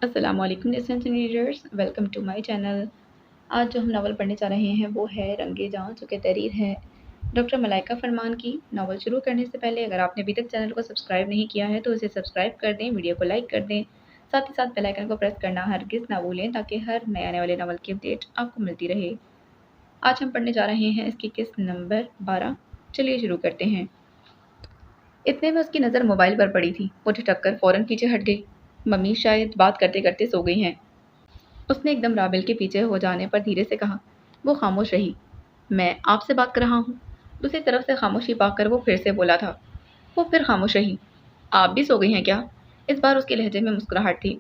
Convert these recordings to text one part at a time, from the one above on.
अस्सलाम वालेकुम listeners and readers, welcome to my channel. आज जो हम नावल पढ़ने जा रहे हैं वो है रंगे जान, जो कि तहरीर है डॉक्टर मलाइका फरमान की। नावल शुरू करने से पहले अगर आपने अभी तक चैनल को सब्सक्राइब नहीं किया है तो इसे सब्सक्राइब कर दें, वीडियो को लाइक कर दें, साथ ही साथ बेल आइकन को प्रेस करना हरगिज़ ना भूलें ताकि हर नए आने वाले नावल की अपडेट आपको मिलती रहे। आज हम पढ़ने जा रहे हैं इसकी किस्त नंबर 12। चलिए शुरू करते हैं। इतने में उसकी नज़र मोबाइल पर पड़ी थी। वो ठिठक कर फ़ौरन पीछे हट गई। मम्मी शायद बात करते करते सो गई हैं। उसने एकदम राबिल के पीछे हो जाने पर धीरे से कहा। वो खामोश रही। मैं आपसे बात कर रहा हूँ। दूसरी तरफ से खामोशी पाकर वो फिर से बोला था। वो फिर खामोश रही। आप भी सो गई हैं क्या? इस बार उसके लहजे में मुस्कुराहट थी।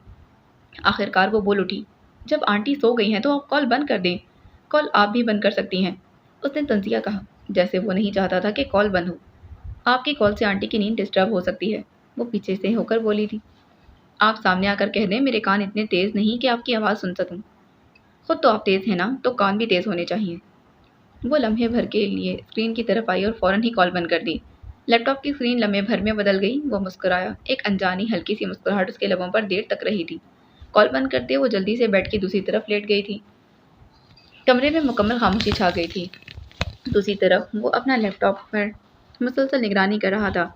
आखिरकार वो बोल उठी। जब आंटी सो गई हैं तो आप कॉल बंद कर दें। कॉल आप भी बंद कर सकती हैं। उसने तंजिया कहा, जैसे वो नहीं चाहता था कि कॉल बंद हो। आपकी कॉल से आंटी की नींद डिस्टर्ब हो सकती है। वो पीछे से होकर बोली थी। आप सामने आकर कह दें, मेरे कान इतने तेज नहीं कि आपकी आवाज़ सुन सकूं। खुद तो आप तेज़ हैं ना, तो कान भी तेज़ होने चाहिए। वो लम्हे भर के लिए स्क्रीन की तरफ आई और फ़ौरन ही कॉल बंद कर दी। लैपटॉप की स्क्रीन लम्हे भर में बदल गई। वो मुस्कुराया। एक अनजानी हल्की सी मुस्कुराहट उसके लबों पर देर तक रही थी। कॉल बंद करते वो जल्दी से बेड की दूसरी तरफ लेट गई थी। कमरे में मुकम्मल खामोशी छा गई थी। दूसरी तरफ वो अपना लैपटॉप पर मुसलसल निगरानी कर रहा था।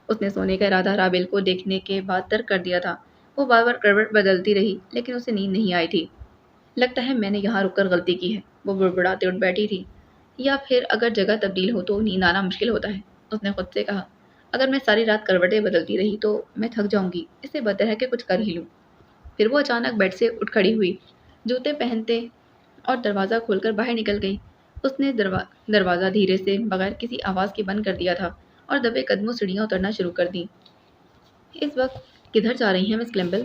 उसने सोने का इरादा राबिल को देखने के बाद तर्क कर दिया था। वो बार बार करवट बदलती रही लेकिन उसे नींद नहीं आई थी। लगता है मैंने यहाँ रुककर गलती की है। वो बुड़बुड़ाते उठ बैठी थी। या फिर अगर जगह तब्दील हो तो नींद आना मुश्किल होता है। उसने खुद से कहा। अगर मैं सारी रात करवटें बदलती रही तो मैं थक जाऊंगी। इससे बेहतर है कि कुछ कर ही लूँ। फिर वो अचानक बेड से उठ खड़ी हुई, जूते पहनते और दरवाज़ा खोलकर बाहर निकल गई। उसने दरवाज़ा धीरे से बगैर किसी आवाज़ के बंद कर दिया था और दबे कदमों सीढ़ियाँ उतरना शुरू कर दी। इस वक्त किधर जा रही हैं मिस क्लेम्बल?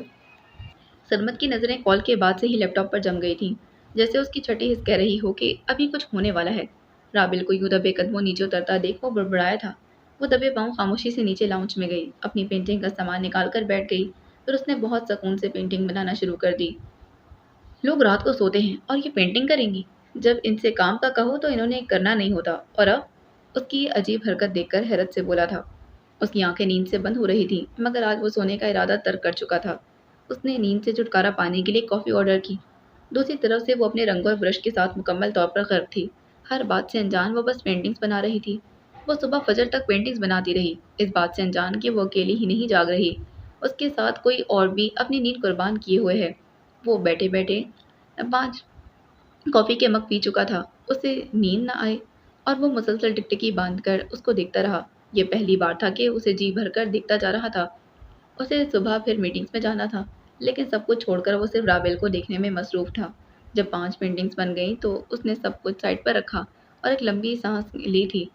सरमद की नज़रें कॉल के बाद से ही लैपटॉप पर जम गई थीं, जैसे उसकी छठी हिस्स कह रही हो कि अभी कुछ होने वाला है। राबिल को यूं दबे कदमों नीचे उतरता देख वो बड़बड़ाया था। वो दबे पांव खामोशी से नीचे लाउंज में गई, अपनी पेंटिंग का सामान निकाल कर बैठ गई। फिर उसने बहुत सुकून से पेंटिंग बनाना शुरू कर दी। लोग रात को सोते हैं और ये पेंटिंग करेंगी। जब इनसे काम का कहो तो इन्होंने करना नहीं होता। और अब उसकी ये अजीब हरकत देखकर हैरत से बोला था। उसकी आंखें नींद से बंद हो रही थी, मगर आज वो सोने का इरादा तर्क कर चुका था। उसने नींद से छुटकारा पाने के लिए कॉफ़ी ऑर्डर की। दूसरी तरफ से वो अपने रंग और ब्रश के साथ मुकम्मल तौर पर गर्क थी। हर बात से अनजान वो बस पेंटिंग्स बना रही थी। वो सुबह फजर तक पेंटिंग्स बनाती रही, इस बात से अनजान कि वो अकेली ही नहीं जाग रही, उसके साथ कोई और भी अपनी नींद कुर्बान किए हुए है। वो बैठे बैठे 5 कॉफ़ी के मग पी चुका था। उसे नींद न आए और वो मुसलसल टिकटिकी बांध कर उसको देखता रहा। ये पहली बार था कि उसे जी भरकर देखता जा रहा था। उसे सुबह फिर मीटिंग्स में जाना था, लेकिन सब कुछ छोड़कर वो सिर्फ राबेल को देखने में मसरूफ़ था। जब 5 पेंटिंग्स बन गईं तो उसने सब कुछ साइड पर रखा और एक लंबी सांस ली थी।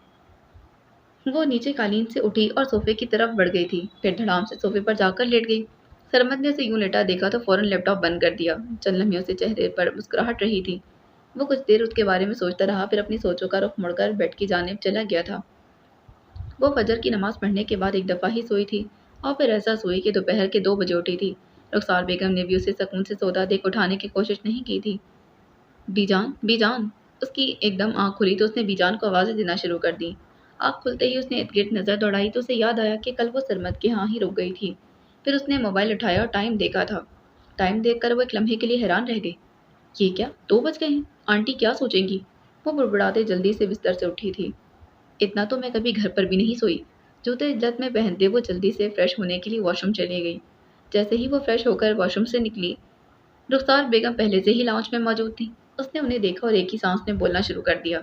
वो नीचे कालीन से उठी और सोफे की तरफ बढ़ गई थी, फिर धड़ाम से सोफे पर जाकर लेट गई। सरमद ने उसे यूं लेटा देखा तो फौरन लैपटॉप बंद कर दिया। चंद लम्हों से चेहरे पर मुस्कुराहट रही थी। वो कुछ देर उसके बारे में सोचता रहा, फिर अपनी सोचों का रुख मुड़कर बेड की जानिब चला गया था। वो फजर की नमाज पढ़ने के बाद एक दफ़ा ही सोई थी और फिर ऐसा सोई कि दोपहर के 2 बजे उठी थी। रुखसार बेगम ने भी उसे सुकून से सोता देख उठाने की कोशिश नहीं की थी। बीजान, बीजान! उसकी एकदम आँख खुली तो उसने बीजान को आवाज़ें देना शुरू कर दी। आँख खुलते ही उसने इर्द-गिर्द नज़र दौड़ाई तो उसे याद आया कि कल वो सरमद के यहाँ ही रुक गई थी। फिर उसने मोबाइल उठाया और टाइम देखा था। टाइम देखकर वो एक लम्हे के लिए हैरान रह गई। ये क्या, 2 बज गए हैं? आंटी क्या सोचेंगी? वो बुड़बुड़ाते जल्दी से बिस्तर से उठी थी। इतना तो मैं कभी घर पर भी नहीं सोई। जूते इज्जत में पहनते वो जल्दी से फ्रेश होने के लिए वॉशरूम चली गई। जैसे ही वो फ्रेश होकर वॉशरूम से निकली, रुखसार बेगम पहले से ही लाउंज में मौजूद थी। उसने उन्हें देखा और एक ही सांस में बोलना शुरू कर दिया।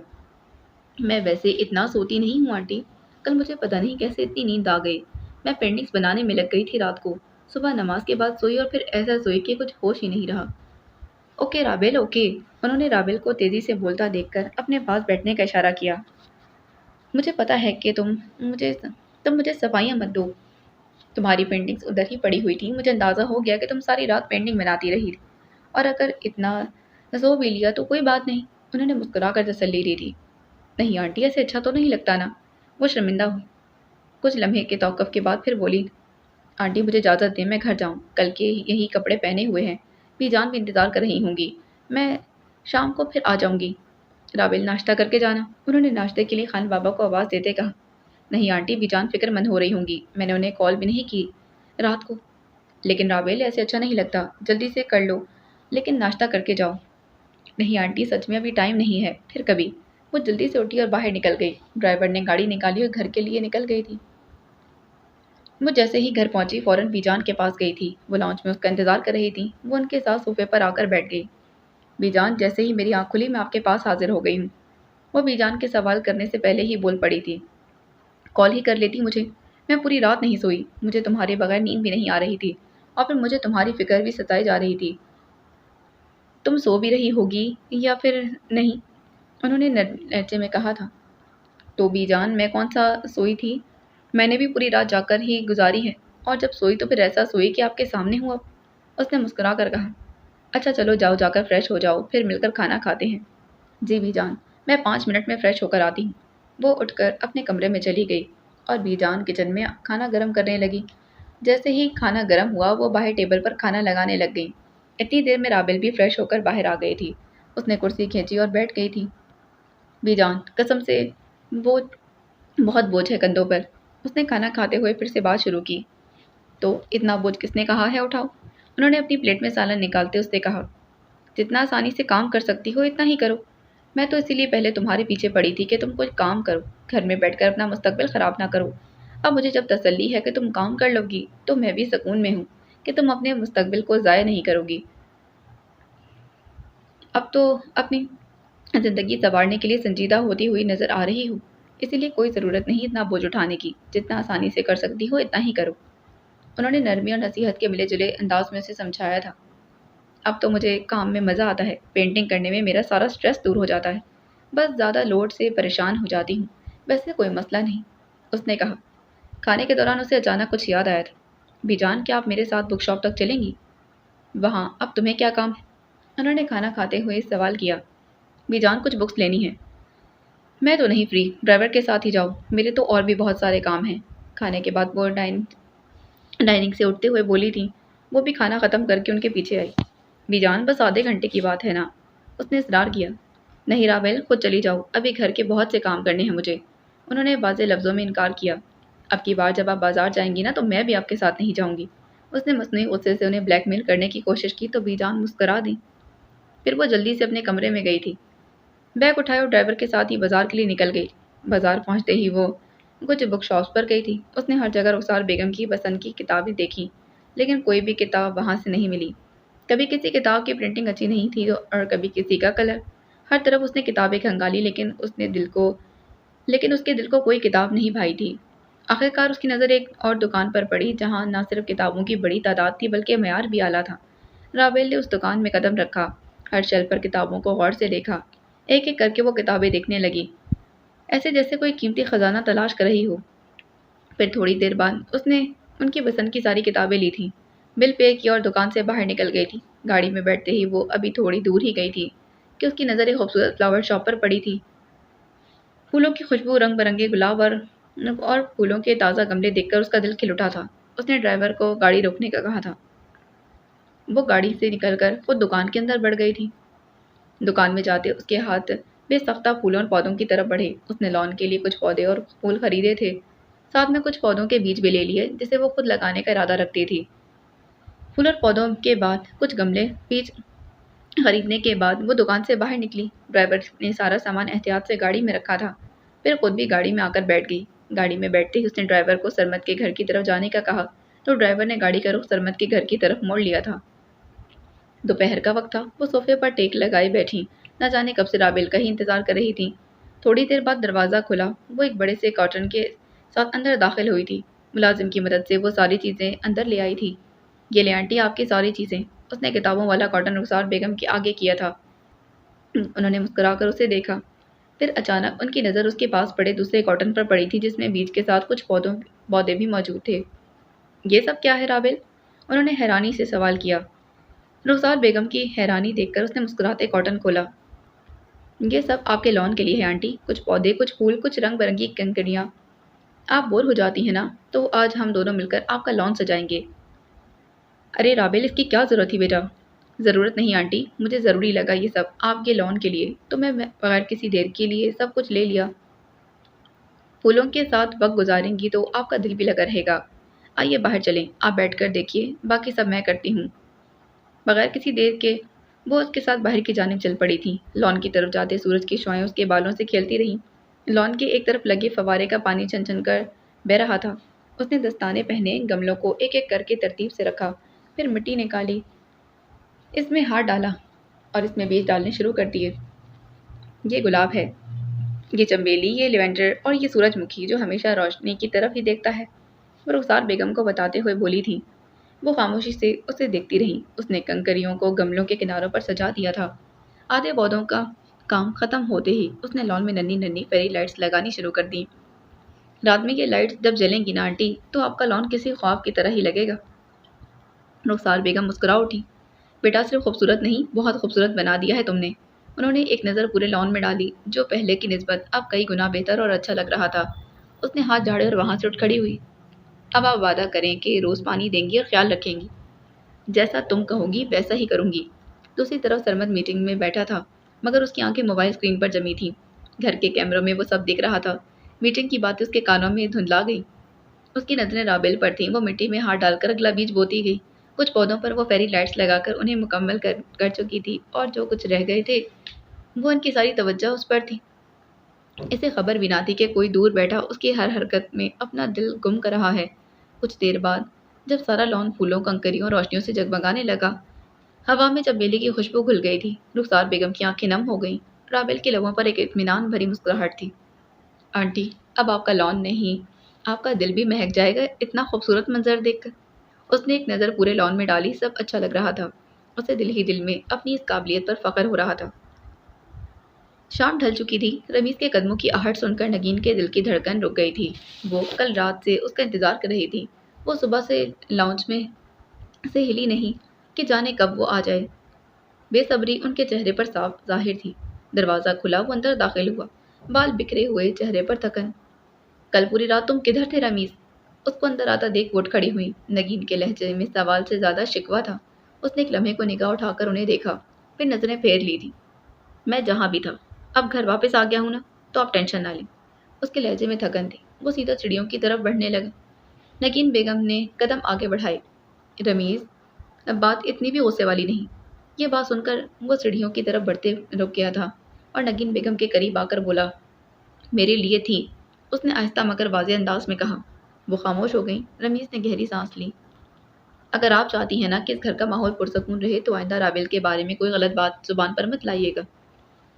मैं वैसे इतना सोती नहीं हूँ आंटी। कल मुझे पता नहीं कैसे इतनी नींद आ गई। मैं पेंटिंग्स बनाने में लग गई थी रात को। सुबह नमाज के बाद सोई और फिर ऐसा सोई कि कुछ होश ही नहीं रहा। Okay Rabel, okay. उन्होंने राबेल को तेजी से बोलता देखकर अपने पास बैठने का इशारा किया। मुझे पता है कि तुम मुझे सफाइयाँ मत दो। तुम्हारी पेंटिंग्स उधर ही पड़ी हुई थी। मुझे अंदाज़ा हो गया कि तुम सारी रात पेंटिंग बनाती रही और अगर इतना सो भी लिया तो कोई बात नहीं। उन्होंने मुस्कुरा कर तसल्ली दी थी। नहीं आंटी, ऐसे अच्छा तो नहीं लगता ना। वो शर्मिंदा हुई। कुछ लम्हे के तौक़ुफ़ के बाद फिर बोली। आंटी मुझे इजाज़त दें, मैं घर जाऊँ। कल के यही कपड़े पहने हुए हैं। बीजान भी इंतज़ार कर रही होंगी। मैं शाम को फिर आ जाऊँगी। राबिल, नाश्ता करके जाना। उन्होंने नाश्ते के लिए खान बाबा को आवाज़ देते कहा। नहीं आंटी, बीजान फ़िक्रमंद हो रही होंगी। मैंने उन्हें कॉल भी नहीं की रात को। لیکن رابیل ایسے اچھا نہیں لگتا، جلدی سے کر لو، لیکن ناشتہ کر کے جاؤ۔ نہیں آنٹی، سچ میں ابھی ٹائم نہیں ہے، پھر کبھی۔ وہ جلدی سے اٹھی اور باہر نکل گئی۔ ڈرائیور نے گاڑی نکالی اور گھر کے لیے نکل گئی تھی۔ وہ جیسے ہی گھر پہنچی فوراً بیجان کے پاس گئی تھی۔ وہ لاؤنج میں اس کا انتظار کر رہی تھی۔ وہ ان کے ساتھ صوفے پر آ کر بیٹھ گئی۔ بیجان، جیسے ہی میری آنکھ کھلی میں آپ کے پاس حاضر ہو گئی ہوں۔ وہ بیجان کے سوال کرنے سے پہلے ہی بول پڑی تھی۔ کال ہی کر لیتی مجھے، میں پوری رات نہیں سوئی، مجھے تمہارے بغیر نیند بھی نہیں آ رہی تھی، اور پھر مجھے تمہاری فکر بھی ستائی جا رہی تھی۔ تم سو بھی رہی ہوگی یا پھر نہیں، انہوں نے نرم لہجے میں کہا تھا۔ تو بیجان، میں کون سا سوئی تھی، میں نے بھی پوری رات جا کر ہی گزاری ہے، اور جب سوئی تو پھر ایسا سوئی کہ آپ کے سامنے ہوا۔ اس نے مسکرا کر کہا۔ اچھا چلو جاؤ، جا کر فریش ہو جاؤ، پھر مل کر کھانا کھاتے ہیں۔ جی بیجان، میں 5 منٹ میں فریش ہو کر آتی ہوں۔ وہ اٹھ کر اپنے کمرے میں چلی گئی اور بیجان کچن میں کھانا گرم کرنے لگی۔ جیسے ہی کھانا گرم ہوا وہ باہر ٹیبل پر کھانا لگانے لگ گئی۔ اتنی دیر میں رابل بھی فریش ہو کر باہر آ گئی تھی۔ اس نے کرسی کھینچی اور بیٹھ گئی تھی۔ بیجان، قسم سے وہ بہت بوجھ ہے کندھوں پر۔ اس نے کھانا کھاتے ہوئے پھر سے بات شروع کی۔ تو اتنا بوجھ کس نے کہا ہے اٹھاؤ؟ انہوں نے اپنی پلیٹ میں سالن نکالتے اس سے کہا۔ جتنا آسانی سے کام کر سکتی ہو اتنا ہی کرو۔ میں تو اسی لیے پہلے تمہارے پیچھے پڑی تھی کہ تم کچھ کام کرو، گھر میں بیٹھ کر اپنا مستقبل خراب نہ کرو۔ اب مجھے جب تسلی ہے کہ تم کام کر لو گی تو میں بھی سکون میں ہوں کہ تم اپنے مستقبل کو ضائع نہیں کرو گی۔ اب تو اپنی زندگی سنوارنے کے لیے سنجیدہ ہوتی ہوئی نظر آ رہی ہو، اسی لیے کوئی ضرورت نہیں اتنا بوجھ اٹھانے کی، جتنا آسانی سے کر سکتی ہو اتنا ہی کرو۔ انہوں نے نرمی اور نصیحت کے ملے جلے انداز میں اسے سمجھایا تھا۔ اب تو مجھے کام میں مزہ آتا ہے، پینٹنگ کرنے میں میرا سارا سٹریس دور ہو جاتا ہے، بس زیادہ لوڈ سے پریشان ہو جاتی ہوں، ویسے کوئی مسئلہ نہیں، اس نے کہا۔ کھانے کے دوران اسے اچانک کچھ یاد آیا تھا۔ بیجان، کیا آپ میرے ساتھ بک شاپ تک چلیں گی؟ وہاں اب تمہیں کیا کام ہے؟ انہوں نے کھانا کھاتے ہوئے سوال کیا۔ بیجان، کچھ بکس لینی ہے۔ میں تو نہیں فری، ڈرائیور کے ساتھ ہی جاؤ، میرے تو اور بھی بہت سارے کام ہیں۔ کھانے کے بعد وہ ڈائننگ سے اٹھتے ہوئے بولی تھی۔ وہ بھی کھانا ختم کر کے ان کے پیچھے آئی۔ بیجان، بس آدھے گھنٹے کی بات ہے نا، اس نے اصرار کیا۔ نہیں رابل، خود چلی جاؤ، ابھی گھر کے بہت سے کام کرنے ہیں مجھے، انہوں نے واضح لفظوں میں انکار کیا۔ اب کی بار جب آپ بازار جائیں گی نا تو میں بھی آپ کے ساتھ نہیں جاؤں گی، اس نے مصنوعی غصے سے انہیں بلیک میل کرنے کی کوشش کی تو بیجان مسکرا دی۔ پھر وہ جلدی سے اپنے کمرے میں گئی تھی۔ بیگ اٹھائے اور ڈرائیور کے ساتھ ہی بازار کے لیے نکل گئی۔ بازار پہنچتے ہی وہ کچھ بک شاپس پر گئی تھی۔ اس نے ہر جگہ رخسار بیگم کی پسند کی کتابیں دیکھی، لیکن کوئی بھی کتاب وہاں سے نہیں ملی۔ کبھی کسی کتاب کی پرنٹنگ اچھی نہیں تھی اور کبھی کسی کا کلر۔ ہر طرف اس نے کتابیں کھنگالی لیکن اس کے دل کو کوئی کتاب نہیں بھائی تھی۔ آخرکار اس کی نظر ایک اور دکان پر پڑی جہاں نہ صرف کتابوں کی بڑی تعداد تھی بلکہ معیار بھی اعلیٰ تھا۔ رابل نے اس دکان میں قدم رکھا، ہر شیلف پر کتابوں کو غور سے دیکھا۔ ایک ایک کر کے وہ کتابیں دیکھنے لگی، ایسے جیسے کوئی قیمتی خزانہ تلاش کر رہی ہو۔ پھر تھوڑی دیر بعد اس نے ان کی پسند کی ساری کتابیں لی تھیں، بل پے کیا اور دکان سے باہر نکل گئی تھی۔ گاڑی میں بیٹھتے ہی وہ ابھی تھوڑی دور ہی گئی تھی کہ اس کی نظر ایک خوبصورت فلاور شاپ پر پڑی تھی۔ پھولوں کی خوشبو، رنگ برنگے گلاب اور پھولوں کے تازہ گملے دیکھ کر اس کا دل کھل اٹھا تھا۔ اس نے ڈرائیور کو گاڑی روکنے کا کہا تھا۔ وہ گاڑی سے نکل کر خود دکان کے اندر بڑھ گئی تھی۔ دکان میں جاتے اس کے ہاتھ بے ساختہ پھولوں اور پودوں کی طرف بڑھے۔ اس نے لان کے لیے کچھ پودے اور پھول خریدے تھے، ساتھ میں کچھ پودوں کے بیج بھی لے لیے جسے وہ خود لگانے کا ارادہ رکھتی تھی۔ پھول اور پودوں کے بعد کچھ گملے بیج خریدنے کے بعد وہ دکان سے باہر نکلی۔ ڈرائیور نے سارا سامان احتیاط سے گاڑی میں رکھا تھا، پھر خود بھی گاڑی میں آ کر بیٹھ گئی۔ گاڑی میں بیٹھتے ہی اس نے ڈرائیور کو سرمد کے گھر کی طرف جانے کا کہا تو ڈرائیور نے گاڑی کا رخ سرمد کے گھر کی طرف موڑ لیا تھا۔ دوپہر کا وقت تھا، وہ صوفے پر ٹیک لگائے بیٹھی نہ جانے کب سے رابل کا ہی انتظار کر رہی تھی۔ تھوڑی دیر بعد دروازہ کھلا، وہ ایک بڑے سے کارٹن کے ساتھ اندر داخل ہوئی تھی۔ ملازم کی مدد سے وہ ساری چیزیں اندر لے آئی تھی۔ یہ لے آنٹی آپ کی ساری چیزیں، اس نے کتابوں والا کارٹن رخسار بیگم کے آگے کیا تھا۔ انہوں نے مسکرا کر اسے دیکھا، پھر اچانک ان کی نظر اس کے پاس پڑے دوسرے کارٹن پر پڑی تھی جس میں بیج کے ساتھ کچھ پودے بھی موجود تھے۔ یہ سب کیا ہے رابل؟ انہوں نے حیرانی سے سوال کیا۔ رخسار بیگم کی حیرانی دیکھ کر اس نے مسکراتے کارٹن کھولا۔ یہ سب آپ کے لان کے لیے ہے آنٹی، کچھ پودے، کچھ پھول، کچھ رنگ برنگی کنکریاں۔ آپ بور ہو جاتی ہیں نا تو آج ہم دونوں مل کر آپ کا لان سجائیں گے۔ ارے رابل، اس کی کیا ضرورت تھی بیٹا؟ ضرورت نہیں آنٹی، مجھے ضروری لگا یہ سب آپ کے لان کے لیے تو میں بغیر کسی دیر کے لیے سب کچھ لے لیا۔ پھولوں کے ساتھ وقت گزاریں گی تو آپ کا دل بھی لگا رہے گا۔ آئیے باہر چلیں، آپ بیٹھ کر دیکھیے، باقی سب میں کرتی ہوں۔ بغیر کسی دیر کے وہ اس کے ساتھ باہر کی جانب چل پڑی تھی۔ لان کی طرف جاتے سورج کی شعائیں اس کے بالوں سے کھیلتی رہیں۔ لان کے ایک طرف لگے فوارے کا پانی چھن چھن کر بہہ رہا تھا۔ اس نے دستانے پہنے، گملوں کو ایک ایک کر کے ترتیب سے رکھا، پھر مٹی نکالی، اس میں ہاتھ ڈالا اور اس میں بیج ڈالنے شروع کر دیے۔ یہ گلاب ہے، یہ چنبیلی، یہ لیونڈر اور یہ سورج مکھی جو ہمیشہ روشنی کی طرف ہی دیکھتا ہے، وہ رخسار بیگم کو بتاتے ہوئے بولی تھی۔ وہ خاموشی سے اسے دیکھتی رہی۔ اس نے کنکریوں کو گملوں کے کناروں پر سجا دیا تھا۔ آدھے پودوں کا کام ختم ہوتے ہی اس نے لان میں ننھی ننھی فیری لائٹس لگانی شروع کر دیں۔ رات میں یہ لائٹس جب جلیں گی نا آنٹی، تو آپ کا لان کسی خواب کی طرح ہی لگے گا۔ رخسار بیگم مسکرا اٹھی۔ بیٹا صرف خوبصورت نہیں، بہت خوبصورت بنا دیا ہے تم نے۔ انہوں نے ایک نظر پورے لان میں ڈالی جو پہلے کی نسبت اب کئی گنا بہتر اور اچھا لگ رہا تھا۔ اس نے ہاتھ جھاڑے اور وہاں سے اٹھ کھڑی ہوئی۔ اب آپ وعدہ کریں کہ روز پانی دیں گی اور خیال رکھیں گی۔ جیسا تم کہو گی ویسا ہی کروں گی۔ دوسری طرف سرمد میٹنگ میں بیٹھا تھا، مگر اس کی آنکھیں موبائل اسکرین پر جمی تھیں۔ گھر کے کیمروں میں وہ سب دیکھ رہا تھا۔ میٹنگ کی باتیں اس کے کانوں میں دھندلا گئی۔ اس کی نظریں رابل پر تھیں۔ وہ مٹی میں ہاتھ ڈال کر اگلا بیج بوتی گئی۔ کچھ پودوں پر وہ فیری لائٹس لگا کر انہیں مکمل کر چکی تھی، اور جو کچھ رہ گئے تھے وہ ان کی ساری توجہ اس پر تھی۔ اسے خبر بھی نہ تھی کہ کوئی دور بیٹھا اس کی ہر حرکت میں اپنا دل گم کر رہا ہے۔ کچھ دیر بعد جب سارا لان پھولوں، کنکریوں اور روشنیوں سے جگمگانے لگا، ہوا میں چنبیلی کی خوشبو گھل گئی تھی، رخسار بیگم کی آنکھیں نم ہو گئیں۔ رابل کے لبوں پر ایک اطمینان بھری مسکراہٹ تھی۔ آنٹی، اب آپ کا لان نہیں، آپ کا دل بھی مہک جائے گا اتنا خوبصورت منظر دیکھ کر۔ اس نے ایک نظر پورے لان میں ڈالی، سب اچھا لگ رہا تھا۔ اسے دل ہی دل میں اپنی اس قابلیت پر فخر ہو رہا تھا۔ شام ڈھل چکی تھی۔ رمیز کے قدموں کی آہٹ سن کر نگین کے دل کی دھڑکن رک گئی تھی۔ وہ کل رات سے اس کا انتظار کر رہی تھی۔ وہ صبح سے لاؤنج میں سے ہلی نہیں کہ جانے کب وہ آ جائے۔ بے صبری ان کے چہرے پر صاف ظاہر تھی۔ دروازہ کھلا، وہ اندر داخل ہوا، بال بکھرے ہوئے، چہرے پر تھکن۔ کل پوری رات تم کدھر تھے رمیز؟ اس کو اندر آتا دیکھ وہ اٹھ کھڑی ہوئی۔ نگین کے لہجے میں سوال سے زیادہ شکوہ تھا۔ اس نے ایک لمحے کو نگاہ اٹھا کر انہیں دیکھا، پھر نظریں پھیر لی تھی۔ میں جہاں بھی تھا، اب گھر واپس آ گیا ہوں نا، تو آپ ٹینشن نہ لیں۔ اس کے لہجے میں تھکن تھی۔ وہ سیدھا سیڑھیوں کی طرف بڑھنے لگا۔ نگین بیگم نے قدم آگے بڑھائے۔ رمیز، اب بات اتنی بھی غصے والی نہیں۔ یہ بات سن کر وہ سیڑھیوں کی طرف بڑھتے رک گیا تھا اور نگین بیگم کے قریب آ کر بولا، میرے لیے تھی، اس نے آہستہ مگر واضح انداز میں کہا۔ وہ خاموش ہو گئی۔ رمیز نے گہری سانس لی۔ اگر آپ چاہتی ہیں نا کہ اس گھر کا ماحول پرسکون رہے تو آئندہ رابل کے بارے میں کوئی غلط بات زبان پر مت لائیے گا۔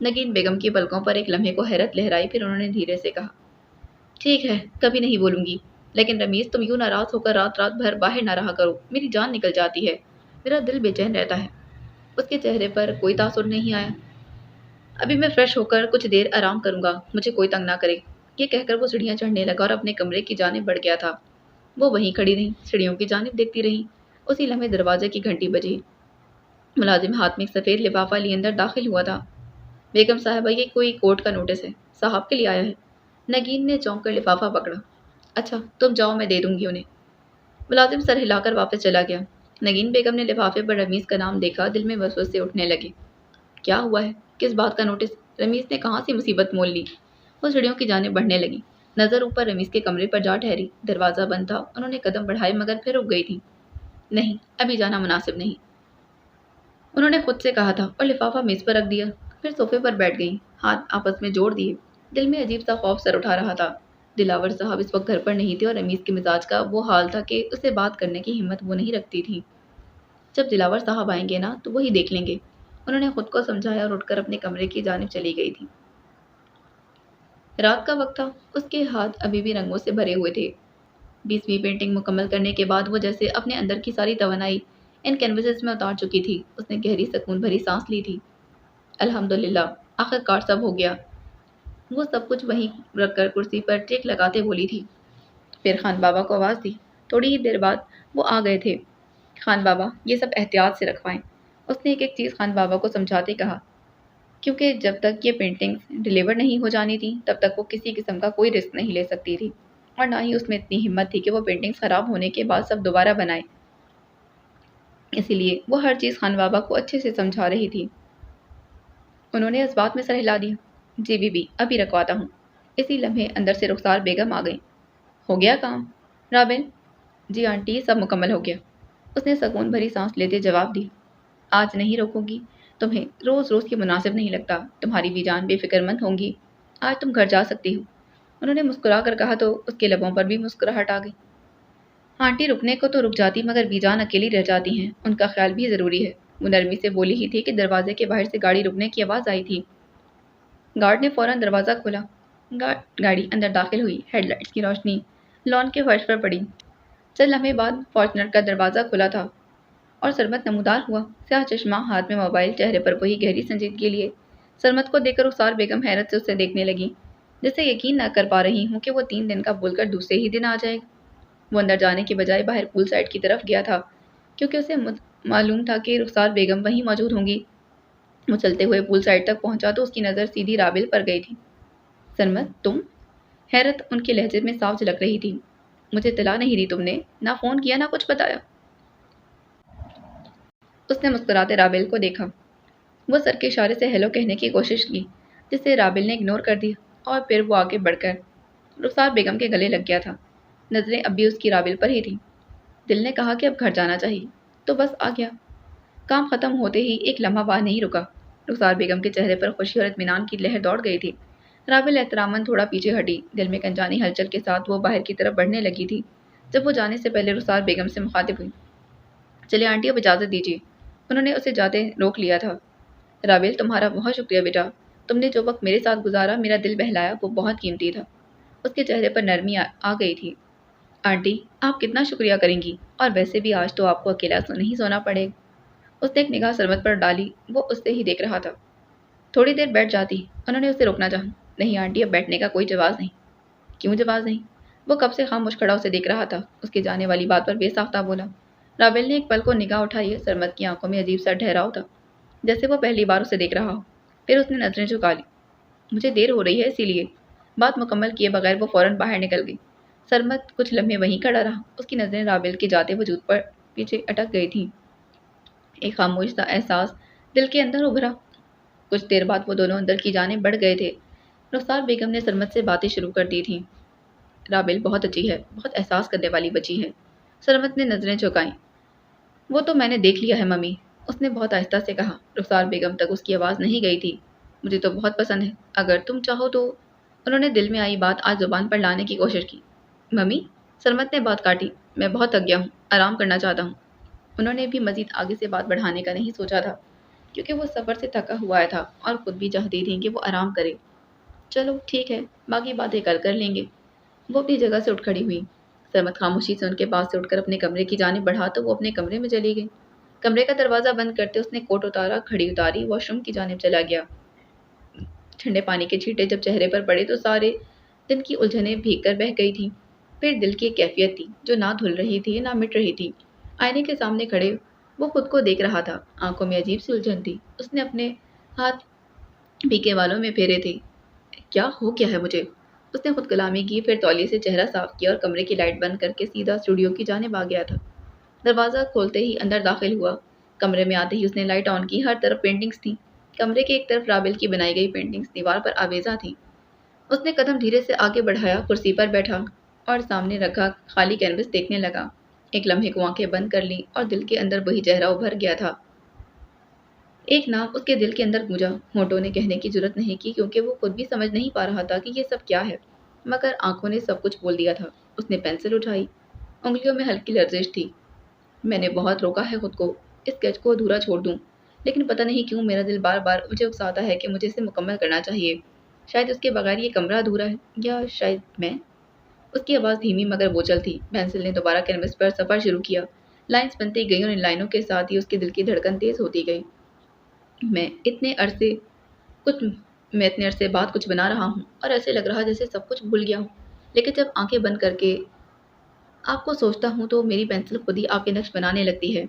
نگین بیگم کی پلکوں پر ایک لمحے کو حیرت لہرائی، پھر انہوں نے دھیرے سے کہا، ٹھیک ہے، کبھی نہیں بولوں گی، لیکن رمیز تم یوں ناراض ہو کر رات رات بھر باہر نہ رہا کرو، میری جان نکل جاتی ہے، میرا دل بے چین رہتا ہے۔ اس کے چہرے پر کوئی تاثر نہیں آیا۔ ابھی میں فریش ہو کر کچھ دیر آرام کروں گا، مجھے کوئی تنگ نہ کرے۔ یہ کہہ کر وہ سیڑھیاں چڑھنے لگا اور اپنے کمرے کی جانب بڑھ گیا تھا۔ وہ وہیں کھڑی رہیں، سیڑھیوں کی جانب دیکھتی رہیں۔ اسی لمحے دروازے کی گھنٹی بجی۔ ملازم ہاتھ میں ایک سفید لفافہ لیے اندر داخل ہوا تھا۔ بیگم صاحبہ، یہ کوئی کورٹ کا نوٹس ہے، صاحب کے لیے آیا ہے۔ نگین نے چونک کر لفافہ پکڑا۔ اچھا، تم جاؤ، میں دے دوں گی انہیں۔ ملازم سر ہلا کر واپس چلا گیا۔ نگین بیگم نے لفافے پر رمیز کا نام دیکھا، دل میں وسوسے اٹھنے لگے۔ کیا ہوا ہے؟ کس بات کا نوٹس؟ رمیز نے کہاں سے مصیبت مول لی؟ وہ سیڑھیوں کی جانب بڑھنے لگی، نظر اوپر رمیز کے کمرے پر جا ٹھہری۔ دروازہ بند تھا۔ انہوں نے قدم بڑھائے مگر پھر رک گئی تھی۔ نہیں، ابھی جانا مناسب نہیں، انہوں نے خود سے کہا تھا، اور لفافہ میز پر رکھ دیا۔ پھر صوفے پر بیٹھ گئیں، ہاتھ آپس میں جوڑ دیے۔ دل میں عجیب سا خوف سر اٹھا رہا تھا۔ دلاور صاحب اس وقت گھر پر نہیں تھے اور رمیز کے مزاج کا وہ حال تھا کہ اسے بات کرنے کی ہمت وہ نہیں رکھتی تھی۔ جب دلاور صاحب آئیں گے نا تو وہی دیکھ لیں گے، انہوں نے خود کو سمجھایا اور اٹھ کر اپنے کمرے کی جانب چلی گئی تھی۔ رات کا وقت تھا، اس کے ہاتھ ابھی بھی رنگوں سے بھرے ہوئے تھے۔ 20ویں پینٹنگ مکمل کرنے کے بعد وہ جیسے اپنے اندر کی ساری توانائی ان کینوسز میں اتار چکی تھی۔ اس نے گہری سکون بھری سانس لی تھی۔ الحمدللہ، آخر کار سب ہو گیا۔ وہ سب کچھ وہیں رکھ کر کرسی پر ٹیک لگاتے بولی تھی۔ پھر خان بابا کو آواز دی۔ تھوڑی ہی دیر بعد وہ آ گئے تھے۔ خان بابا، یہ سب احتیاط سے رکھوائیں۔ اس نے ایک ایک چیز خان بابا کو سمجھاتے کہا، کیونکہ جب تک یہ پینٹنگز ڈیلیور نہیں ہو جانی تھی تب تک وہ کسی قسم کا کوئی رسک نہیں لے سکتی تھی، اور نہ ہی اس میں اتنی ہمت تھی کہ وہ پینٹنگز خراب ہونے کے بعد سب دوبارہ بنائے۔ اسی لیے وہ ہر چیز خان بابا کو اچھے سے سمجھا رہی تھی۔ انہوں نے اس بات میں سر ہلا دیا۔ جی بی بی، ابھی رکھواتا ہوں۔ اسی لمحے اندر سے رخسار بیگم آ گئیں۔ ہو گیا کام؟ رابل، जी आंटी, सब मुकम्मल हो गया। उसने सुकून भरी सांस लेते जवाब दिया। आज नहीं रोकूंगी। तुम्हें रोज रोज के मुनासिब नहीं लगता। तुम्हारी भी जान बेफिक्रमंद होंगी। आज तुम घर जा सकती हो। उन्होंने मुस्कुरा कर कहा तो उसके लबों पर भी मुस्कुराहट आ गई। आंटी रुकने को तो रुक जाती मगर बीजान अकेली रह जाती हैं। उनका ख्याल भी जरूरी है। वो नरमी से बोली ही थी कि दरवाजे के बाहर से गाड़ी रुकने की आवाज आई थी। गार्ड ने फौरन दरवाजा खोला। गाड़ी अंदर दाखिल हुई। हेडलाइट्स की रोशनी लॉन के फर्श पर पड़ी। चंद लम्हे बाद फॉर्चुनर का दरवाजा खुला था और सरमत नमूदार हुआ। स्याह चश्मा, हाथ में मोबाइल, चेहरे पर वही गहरी संजीदगी लिए। सरमत को देखकर रुखसार बेगम हैरत से उसे देखने लगी, जैसे यकीन न कर पा रही हूँ कि वो 3 दिन का बोलकर दूसरे ही दिन आ जाएगा। वो अंदर जाने के बजाय बाहर पूल साइड की तरफ गया था, क्योंकि उसे मालूम था कि रुखसार बेगम वहीं मौजूद होंगी। वो चलते हुए पूल साइड तक पहुंचा तो उसकी नज़र सीधी राबिल पर गई थी। सरमत, तुम? हैरत उनके लहजे में साफ झलक रही थी। मुझे इत्तला नहीं दी तुमने, ना फोन किया ना कुछ बताया। उसने मुस्कुराते राबिल को देखा। वो सर के इशारे से हेलो कहने की कोशिश की, जिसे राबिल ने इग्नोर कर दिया और फिर वो आगे बढ़कर रुखसार बेगम के गले लग गया था। नजरें अब भी उसकी राबिल पर ही थी। दिल ने कहा कि अब घर जाना चाहिए, तो बस आ गया। काम खत्म होते ही एक लम्हा बाद नहीं रुका। रुखसार बेगम के चेहरे पर खुशी और इत्मीनान की लहर दौड़ गई थी। राबिल एहतरामन थोड़ा पीछे हटी। दिल में अनजानी हलचल के साथ वो बाहर की तरफ बढ़ने लगी थी, जब वो जाने से पहले रुखसार बेगम से मुखातिब हुई। चलिए आंटी, अब इजाज़त दीजिए। उन्होंने उसे जाते रोक लिया था। राबिल, तुम्हारा बहुत शुक्रिया बेटा। तुमने जो वक्त मेरे साथ गुजारा, मेरा दिल बहलाया, वो बहुत कीमती था। उसके चेहरे पर नरमी आ गई थी। आंटी, आप कितना शुक्रिया करेंगी, और वैसे भी आज तो आपको अकेला नहीं सोना पड़ेगा। उसने एक निगाह सरमत पर डाली। वो उससे ही देख रहा था। थोड़ी देर बैठ जाती। उन्होंने उसे रोकना चाहा। नहीं आंटी, अब बैठने का कोई जवाब नहीं। क्यों जवाब नहीं? वो कब से खामोश खड़ा उसे देख रहा था। उसके जाने वाली बात पर बेसाख्ता बोला। राबिल ने एक पल को निगाह उठाई। सरमत की आंखों में अजीब सा ठहराव था, जैसे वो पहली बार उसे देख रहा हो। फिर उसने नजरें झुका ली। मुझे देर हो रही है, इसीलिए। बात मुकम्मल किए बगैर वो फौरन बाहर निकल गई। सरमत कुछ लम्हे वहीं खड़ा रहा। उसकी नजरें राबिल के जाते वजूद पर पीछे अटक गई थीं। एक खामोश सा एहसास दिल के अंदर उभरा। कुछ देर बाद वो दोनों अंदर की जाने बढ़ गए थे। रुखसार बेगम ने सरमत से बातें शुरू कर दी थीं। राबिल बहुत अच्छी है, बहुत एहसास करने वाली बच्ची है। सरमत ने नजरें झुकाईं। वो तो मैंने देख लिया है मम्मी, उसने बहुत आहिस्ता से कहा। रुखसार बेगम तक उसकी आवाज़ नहीं गई थी। मुझे तो बहुत पसंद है, अगर तुम चाहो तो। उन्होंने दिल में आई बात आज जुबान पर लाने की कोशिश की। मम्मी, सरमत ने बात काटी। मैं बहुत थक गया हूँ, आराम करना चाहता हूँ। उन्होंने भी मजीद आगे से बात बढ़ाने का नहीं सोचा था, क्योंकि वो सफ़र से थका हुआ था और खुद भी चाहती थी कि वो आराम करे। चलो ठीक है, बाकी बातें कल कर लेंगे। वो अपनी जगह से उठ खड़ी हुई। सरमत खामोशी से उनके पास से उठकर अपने कमरे की जानिब बढ़ा तो वो अपने कमरे में चली गई। कमरे का दरवाज़ा बंद करते उसने कोट उतारा, घड़ी उतारी, वॉशरूम की जानिब चला गया। ठंडे पानी के छींटे जब चेहरे पर पड़े तो सारे दिन की उलझनें भीग कर बह गई थीं। फिर दिल की एक कैफियत थी जो ना धुल रही थी ना मिट रही थी। आईने के सामने खड़े वो खुद को देख रहा था। आंखों में अजीब सी उलझन थी। उसने अपने हाथ भीगे बालों में फेरे थे। क्या हो गया है मुझे? उसने खुद कलामी की, फिर तौलिए से चेहरा साफ किया और कमरे की लाइट बंद करके सीधा स्टूडियो की जानिब आ गया था। दरवाज़ा खोलते ही अंदर दाखिल हुआ। कमरे में आते ही उसने लाइट ऑन की। हर तरफ पेंटिंग्स थी। कमरे के एक तरफ राबिल की बनाई गई पेंटिंग्स दीवार पर आवेजा थी। उसने कदम धीरे से आगे बढ़ाया, कुर्सी पर बैठा और सामने रखा खाली कैनवस देखने लगा। एक लम्हे को आंखें बंद कर ली और दिल के अंदर वही चेहरा उभर गया था। एक नाम उसके दिल के अंदर गूंजा। होठों ने कहने की जुर्रत नहीं की, क्योंकि वो खुद भी समझ नहीं पा रहा था कि ये सब क्या है, मगर आंखों ने सब कुछ बोल दिया था। उसने पेंसिल उठाई। उंगलियों में हल्की लर्जिश थी। मैंने बहुत रोका है खुद को, इस स्केच को अधूरा छोड़ दूं, लेकिन पता नहीं क्यों मेरा दिल बार बार मुझे उकसाता है कि मुझे इसे मुकम्मल करना चाहिए। शायद उसके बगैर ये कमरा अधूरा है, या शायद मैं। उसकी आवाज़ धीमी मगर बोझल थी। पेंसिल ने दोबारा कैनवस पर सफ़र शुरू किया। लाइंस बनती गई और इन लाइनों के साथ ही उसके दिल की धड़कन तेज होती गई। मैं इतने अरसे कुछ मैं इतने अरसे बाद कुछ बना रहा हूँ और ऐसे लग रहा जैसे सब कुछ भूल गया हूँ। लेकिन जब आंखें बंद करके आपको सोचता हूँ तो मेरी पेंसिल खुद ही आपके नक्श बनाने लगती है।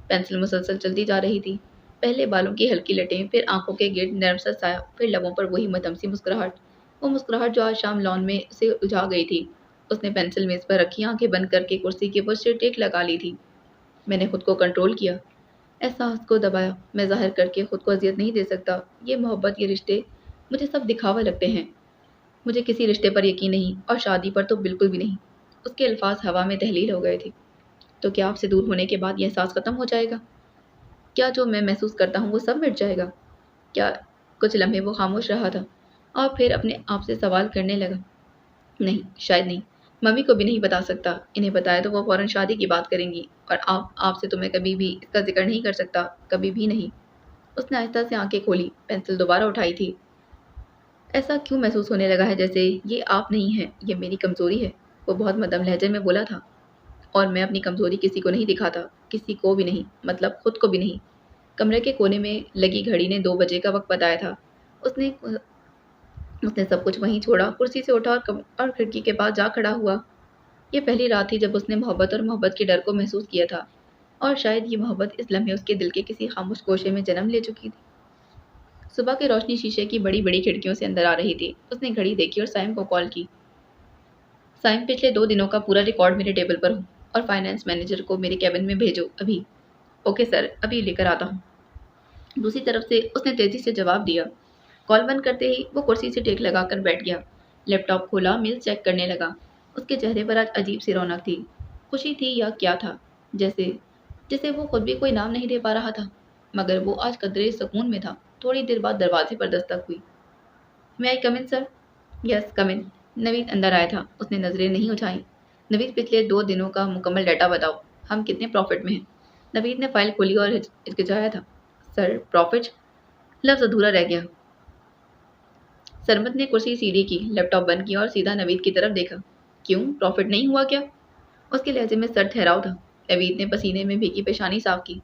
पेंसिल मुसलसल चलती जा रही थी। पहले बालों की हल्की लटें, फिर आंखों के गिर्द नरम सा साया, फिर लबों पर वही मध्यम सी मुस्कुराहट। वो मुस्कुराहट जो आज शाम लॉन में से उलझा गई थी। उसने पेंसिल मेज पर रखी, आंखें बंद करके कुर्सी के पुश से टेक लगा ली थी। मैंने खुद को कंट्रोल किया, एहसास को दबाया। मैं ज़ाहिर करके खुद को अजियत नहीं दे सकता। ये मोहब्बत, ये रिश्ते मुझे सब दिखावा लगते हैं। मुझे किसी रिश्ते पर यकीन नहीं, और शादी पर तो बिल्कुल भी नहीं। उसके अल्फाज हवा में तहलील हो गए थे। तो क्या आपसे दूर होने के बाद ये एहसास ख़त्म हो जाएगा? क्या जो मैं महसूस करता हूँ वो सब मिट जाएगा? क्या? कुछ लम्हे वो खामोश रहा था और फिर अपने आप से सवाल करने लगा। नहीं, शायद नहीं। मम्मी को भी नहीं बता सकता। इन्हें बताया तो वो फ़ौरन शादी की बात करेंगी और आपसे तो मैं कभी भी इसका ज़िक्र नहीं कर सकता, कभी भी नहीं। उसने आहिस्ता से आँखें खोली, पेंसिल दोबारा उठाई थी। ऐसा क्यों महसूस होने लगा है जैसे ये आप नहीं हैं, ये मेरी कमज़ोरी है? वो बहुत मध्यम लहजे में बोला था। और मैं अपनी कमज़ोरी किसी को नहीं दिखाता, किसी को भी नहीं, मतलब खुद को भी नहीं। कमरे के कोने में लगी घड़ी ने 2 बजे का वक़्त बताया था। उसने उसने सब कुछ वहीं छोड़ा, कुर्सी से उठा और खिड़की के पास जा खड़ा हुआ। ये पहली रात थी जब उसने मोहब्बत और मोहब्बत के डर को महसूस किया था और शायद ये मोहब्बत इस लम्हे उसके दिल के किसी खामोश गोशे में जन्म ले चुकी थी। सुबह की रोशनी शीशे की बड़ी-बड़ी खिड़कियों से अंदर आ रही थी। उसने घड़ी देखी और साइम को कॉल की। साइम, पिछले 2 दिनों का पूरा रिकॉर्ड मेरे टेबल पर हो और फाइनेंस मैनेजर को मेरे केबिन में भेजो अभी। ओके सर, अभी लेकर आता हूँ। दूसरी तरफ से उसने तेजी से जवाब दिया। कॉल बंद करते ही वो कुर्सी से टेक लगाकर बैठ गया। लैपटॉप खोला, मेल चेक करने लगा। उसके चेहरे पर आज अजीब सी रौनक थी। खुशी थी या क्या था? जैसे जैसे वो खुद भी कोई नाम नहीं दे पा रहा था। मगर वो आज कदरे सुकून में था। थोड़ी देर बाद दरवाजे पर दस्तक हुई। मैं आई कम इन सर? यस कम इन। नवीद अंदर आया था। उसने नजरें नहीं उठाई। नवीद, पिछले 2 दिनों का मुकम्मल डाटा बताओ। हम कितने प्रॉफिट में हैं? नवीद ने फाइल खोली और हिचकिचाया था। Sir, profit? लफ्ज़ अधूरा रह गया। सरमत ने कुर्सी सीधी की, लैपटॉप बंद किया और सीधा नवीद की तरफ देखा। क्यों, प्रॉफिट नहीं हुआ क्या? उसके लहजे में सर ठहराव था। नवीद ने पसीने में भीगी पेशानी साफ की।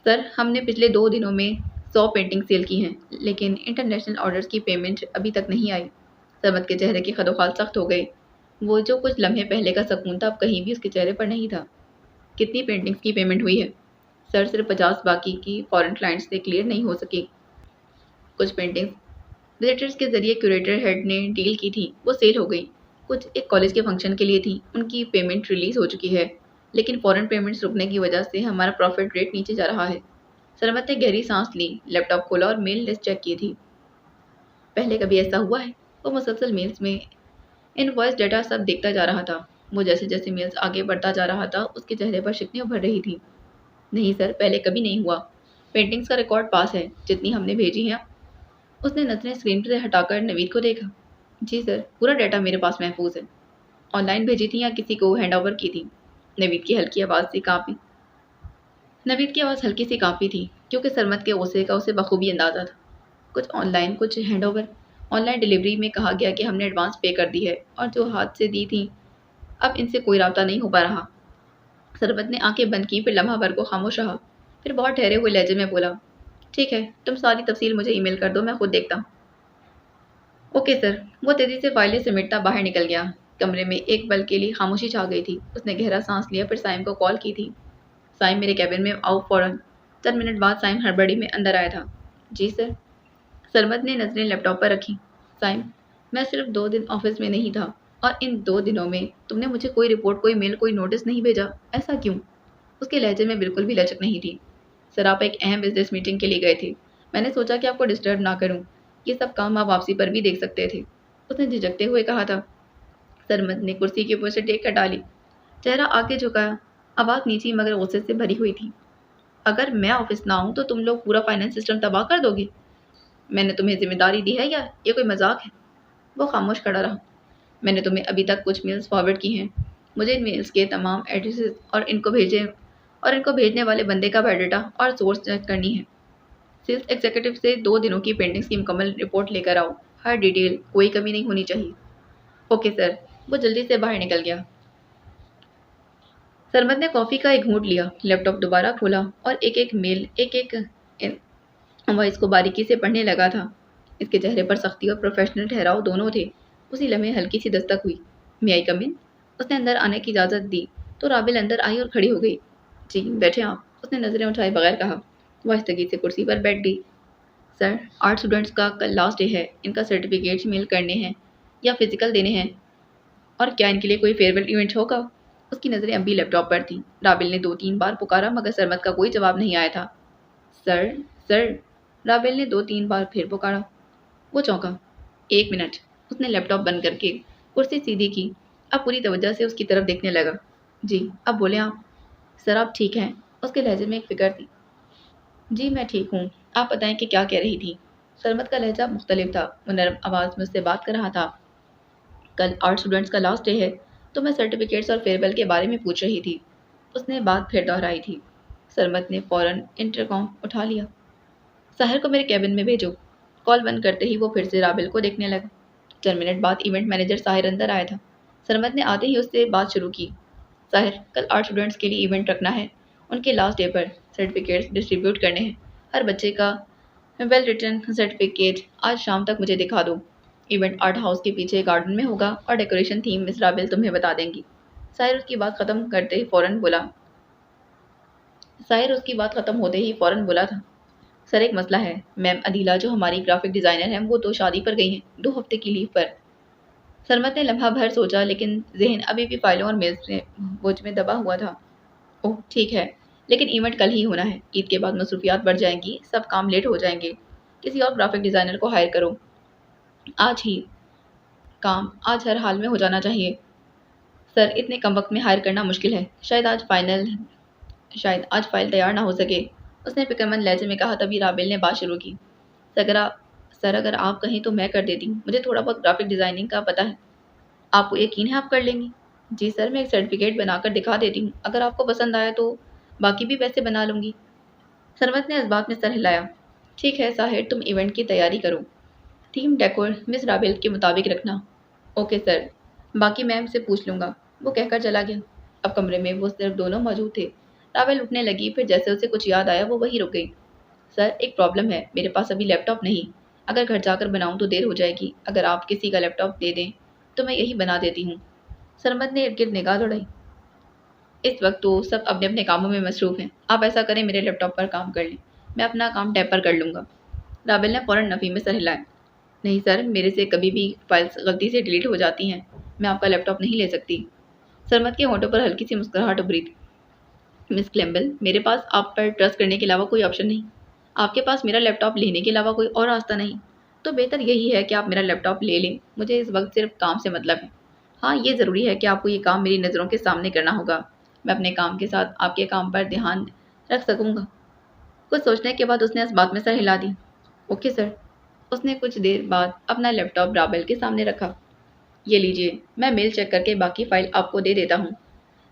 सर, हमने पिछले 2 दिनों में 100 पेंटिंग सेल की हैं, लेकिन इंटरनेशनल ऑर्डर्स की पेमेंट अभी तक नहीं आई। सरमत के चेहरे के खदोखाल सख्त हो गए। वो जो कुछ लम्हे पहले का सकून था अब कहीं भी उसके चेहरे पर नहीं था। कितनी पेंटिंग्स की पेमेंट हुई है? सर, सिर्फ 50 बाकी की फॉरेन क्लाइंट्स से क्लियर नहीं हो सकी। कुछ पेंटिंग्स विजिटर्स के जरिए क्यूरेटर हेड ने डील की थी, वो सेल हो गई। कुछ एक कॉलेज के फंक्शन के लिए थी, उनकी पेमेंट रिलीज हो चुकी है, लेकिन फॉरेन पेमेंट्स रुकने की वजह से हमारा प्रॉफिट रेट नीचे जा रहा है। सरमत ने गहरी सांस ली, लैपटॉप खोला और मेल लिस्ट चेक की थी। पहले कभी ऐसा हुआ है? वो मुसलसल मेल्स में इनवॉइस डेटा सब देखता जा रहा था। वो जैसे जैसे मेल्स आगे बढ़ता जा रहा था उसके चेहरे पर शिकने उभर रही थी। नहीं सर, पहले कभी नहीं हुआ। पेंटिंग्स का रिकॉर्ड पास है, जितनी हमने भेजी हैं। उसने नजरें स्क्रीन से हटाकर नवीद को देखा। जी सर, पूरा डेटा मेरे पास महफूज है। ऑनलाइन भेजी थी या किसी को हैंड ओवर की थी? नवीद की हल्की आवाज़ से कांपी नवीद की आवाज़ हल्की सी कांपी थी, क्योंकि सरमत के गुस्से का उसे बखूबी अंदाजा था। कुछ ऑनलाइन, कुछ हैंड ओवर। ऑनलाइन डिलीवरी में कहा गया कि हमने एडवांस पे कर दी है और जो हाथ से दी थी, अब इनसे कोई राब्ता नहीं हो पा रहा। सरबत ने आंखें बंद की, फिर लम्हा भर को खामोश रहा। फिर बहुत ठहरे हुए लहजे में बोला, ठीक है, तुम सारी तफसील मुझे ईमेल कर दो, मैं खुद देखता हूँ। Okay sir. वो तेजी से फाइलें समेटता बाहर निकल गया। कमरे में एक पल के लिए खामोशी छा गई थी। उसने गहरा सांस लिया, फिर साइम को कॉल की थी। साइम, मेरे कैबिन में आओ फौरन। 10 मिनट बाद साइम हड़बड़ी में अंदर आया था। जी सर। सरमत ने नजरें लैपटॉप पर रखी। साइम, मैं सिर्फ 2 दिन ऑफिस में नहीं था और इन 2 दिनों में तुमने मुझे कोई रिपोर्ट, कोई मेल, कोई नोटिस नहीं भेजा। ऐसा क्यों? उसके लहजे में बिल्कुल भी लचक नहीं थी। सर, आप एक अहम बिजनेस मीटिंग के लिए गए थे। मैंने सोचा कि आपको डिस्टर्ब ना करूं। ये सब काम आप वापसी पर भी देख सकते थे। उसने झिझकते हुए कहा था। सरमद ने कुर्सी के ऊपर से टेक हटा ली, चेहरा आगे झुकाया। आवाज़ नीची मगर गुस्से से भरी हुई थी। अगर मैं ऑफिस ना आऊँ तो तुम लोग पूरा फाइनेंस सिस्टम तबाह कर दोगे। मैंने तुम्हें जिम्मेदारी दी है या ये कोई मजाक है? वो खामोश खड़ा रहा। मैंने तुम्हें अभी तक कुछ मेल्स फॉरवर्ड की हैं। मुझे इन मेल्स के तमाम एड्रेसेस और इनको भेजने वाले बंदे का बायोडाटा और सोर्स चेक करनी है। सेल्स एग्जीक्यूटिव से 2 दिनों की पेंटिंग्स की मुकम्मल रिपोर्ट लेकर आओ। हर डिटेल, कोई कमी नहीं होनी चाहिए। Okay sir. वो जल्दी से बाहर निकल गया। सरमद ने कॉफ़ी का एक घूंट लिया, लैपटॉप दोबारा खोला और एक एक मेल, एक एक वॉइस को बारीकी से पढ़ने लगा था। इसके चेहरे पर सख्ती और प्रोफेशनल ठहराव दोनों थे। उसी लम्हे हल्की सी दस्तक हुई। मैं आई कम इन? उसने अंदर आने की इजाज़त दी तो राबिल अंदर आई और खड़ी हो गई। जी, बैठे आप। उसने नज़रें उठाए बगैर कहा। वह स्थगी से कुर्सी पर बैठ गई। सर, आर्ट स्टूडेंट्स का कल लास्ट डे है। इनका सर्टिफिकेट्स मेल करने हैं या फिजिकल देने हैं। और क्या इनके लिए कोई फेयरवेल इवेंट होगा? उसकी नज़रें अभी लैपटॉप पर थीं। राबिल ने 2-3 बार पुकारा मगर सरमत का कोई जवाब नहीं आया था। Sir, sir. राबिल ने 2-3 बार फिर पुकारा। वो चौंका। 1 मिनट। उसने लैपटॉप बंद करके कुर्सी सीधी की। अब पूरी तवज्जो से उसकी तरफ देखने लगा। جی اب بولیں آپ۔ سر آپ ٹھیک ہیں؟ اس کے لہجے میں ایک فکر تھی۔ جی میں ٹھیک ہوں، آپ بتائیں کہ کیا کہہ رہی تھی؟ سرمت کا لہجہ مختلف تھا، وہ نرم آواز میں اس سے بات کر رہا تھا۔ کل آرٹ اسٹوڈنٹس کا لاسٹ ڈے ہے تو میں سرٹیفکیٹس اور فیئر ویل کے بارے میں پوچھ رہی تھی۔ اس نے بات پھر دہرائی تھی۔ سرمت نے فوراً انٹرکام اٹھا لیا۔ ساحر کو میرے کیبن میں بھیجو۔ کال بند کرتے ہی وہ پھر سے رابل کو دیکھنے لگا۔ چند منٹ بعد ایونٹ مینیجر ساحر اندر آیا تھا۔ سرمت نے آتے ہی اس سے بات شروع کی۔ ساحر کل آرٹ اسٹوڈنٹس کے لیے ایونٹ رکھنا ہے، ان کے لاسٹ ڈے پر سرٹیفکیٹس ڈسٹریبیوٹ کرنے ہیں۔ ہر بچے کا ویل ریٹن سرٹیفکیٹ آج شام تک مجھے دکھا دو۔ ایونٹ آرٹ ہاؤس کے پیچھے گارڈن میں ہوگا اور ڈیکوریشن تھیم مس رابل تمہیں بتا دیں گی۔ ساحر اس کی بات ختم کرتے ہی فوراً بولا ساحر اس کی بات ختم ہوتے ہی فوراً بولا تھا۔ سر ایک مسئلہ ہے، میم عدیلہ جو ہماری گرافک ڈیزائنر ہیں وہ تو شادی پر گئی ہیں، 2 ہفتے کی لیو پر۔ سرمت نے لمحہ بھر سوچا لیکن ذہن ابھی بھی فائلوں اور میز میں بوجھ میں دبا ہوا تھا۔ اوہ ٹھیک ہے، لیکن ایونٹ کل ہی ہونا ہے، عید کے بعد مصروفیات بڑھ جائیں گی، سب کام لیٹ ہو جائیں گے۔ کسی اور گرافک ڈیزائنر کو ہائر کرو، آج ہی کام آج ہر حال میں ہو جانا چاہیے۔ سر اتنے کم وقت میں ہائر کرنا مشکل ہے، شاید آج فائل تیار نہ ہو سکے، اس نے فکر مند لہجے میں کہا۔ تبھی رابل نے بات شروع کی۔ سر اگر آپ کہیں تو میں کر دیتی ہوں، مجھے تھوڑا بہت گرافک ڈیزائننگ کا پتہ ہے۔ آپ کو یقین ہے آپ کر لیں گی؟ جی سر میں ایک سرٹیفکیٹ بنا کر دکھا دیتی ہوں، اگر آپ کو پسند آیا تو باقی بھی ویسے بنا لوں گی۔ سرمت نے اس بات میں سر ہلایا۔ ٹھیک ہے ساحر تم ایونٹ کی تیاری کرو، تھیم ڈیکور مس رابل کے مطابق رکھنا۔ اوکے سر، باقی میم سے پوچھ لوں گا، وہ کہہ کر چلا گیا۔ اب کمرے میں وہ صرف دونوں موجود تھے۔ رابل اٹھنے لگی، پھر جیسے اسے کچھ یاد آیا وہ وہیں رک گئی۔ سر ایک پرابلم ہے، میرے پاس ابھی لیپ ٹاپ نہیں، اگر گھر جا کر بناؤں تو دیر ہو جائے گی، اگر آپ کسی کا لیپ ٹاپ دے دیں تو میں یہی بنا دیتی ہوں۔ سرمت نے ارد گرد نگاہ دوڑائی۔ اس وقت تو سب اپنے اپنے کاموں میں مصروف ہیں، آپ ایسا کریں میرے لیپ ٹاپ پر کام کر لیں، میں اپنا کام ٹیب پر کر لوں گا۔ رابل نے فوراً نفی میں سر ہلایا۔ نہیں سر، میرے سے کبھی بھی فائلز غلطی سے ڈیلیٹ ہو جاتی ہیں، میں آپ کا لیپ ٹاپ نہیں لے سکتی۔ سرمت کے ہونٹوں پر ہلکی سی مسکراہٹ ابھری تھی۔ مس کلیمبل میرے پاس آپ پر ٹرسٹ کرنے کے علاوہ کوئی آپشن نہیں، آپ کے پاس میرا لیپ ٹاپ لینے کے علاوہ کوئی اور راستہ نہیں، تو بہتر یہی ہے کہ آپ میرا لیپ ٹاپ لے لیں، مجھے اس وقت صرف کام سے مطلب ہے۔ ہاں یہ ضروری ہے کہ آپ کو یہ کام میری نظروں کے سامنے کرنا ہوگا، میں اپنے کام کے ساتھ آپ کے کام پر دھیان رکھ سکوں گا۔ کچھ سوچنے کے بعد اس نے اس بات میں سر ہلا دی۔ Okay sir. اس نے کچھ دیر بعد اپنا لیپ ٹاپ رابل کے سامنے رکھا۔ یہ لیجئے، میں میل چیک کر کے باقی فائل آپ کو دے دیتا ہوں۔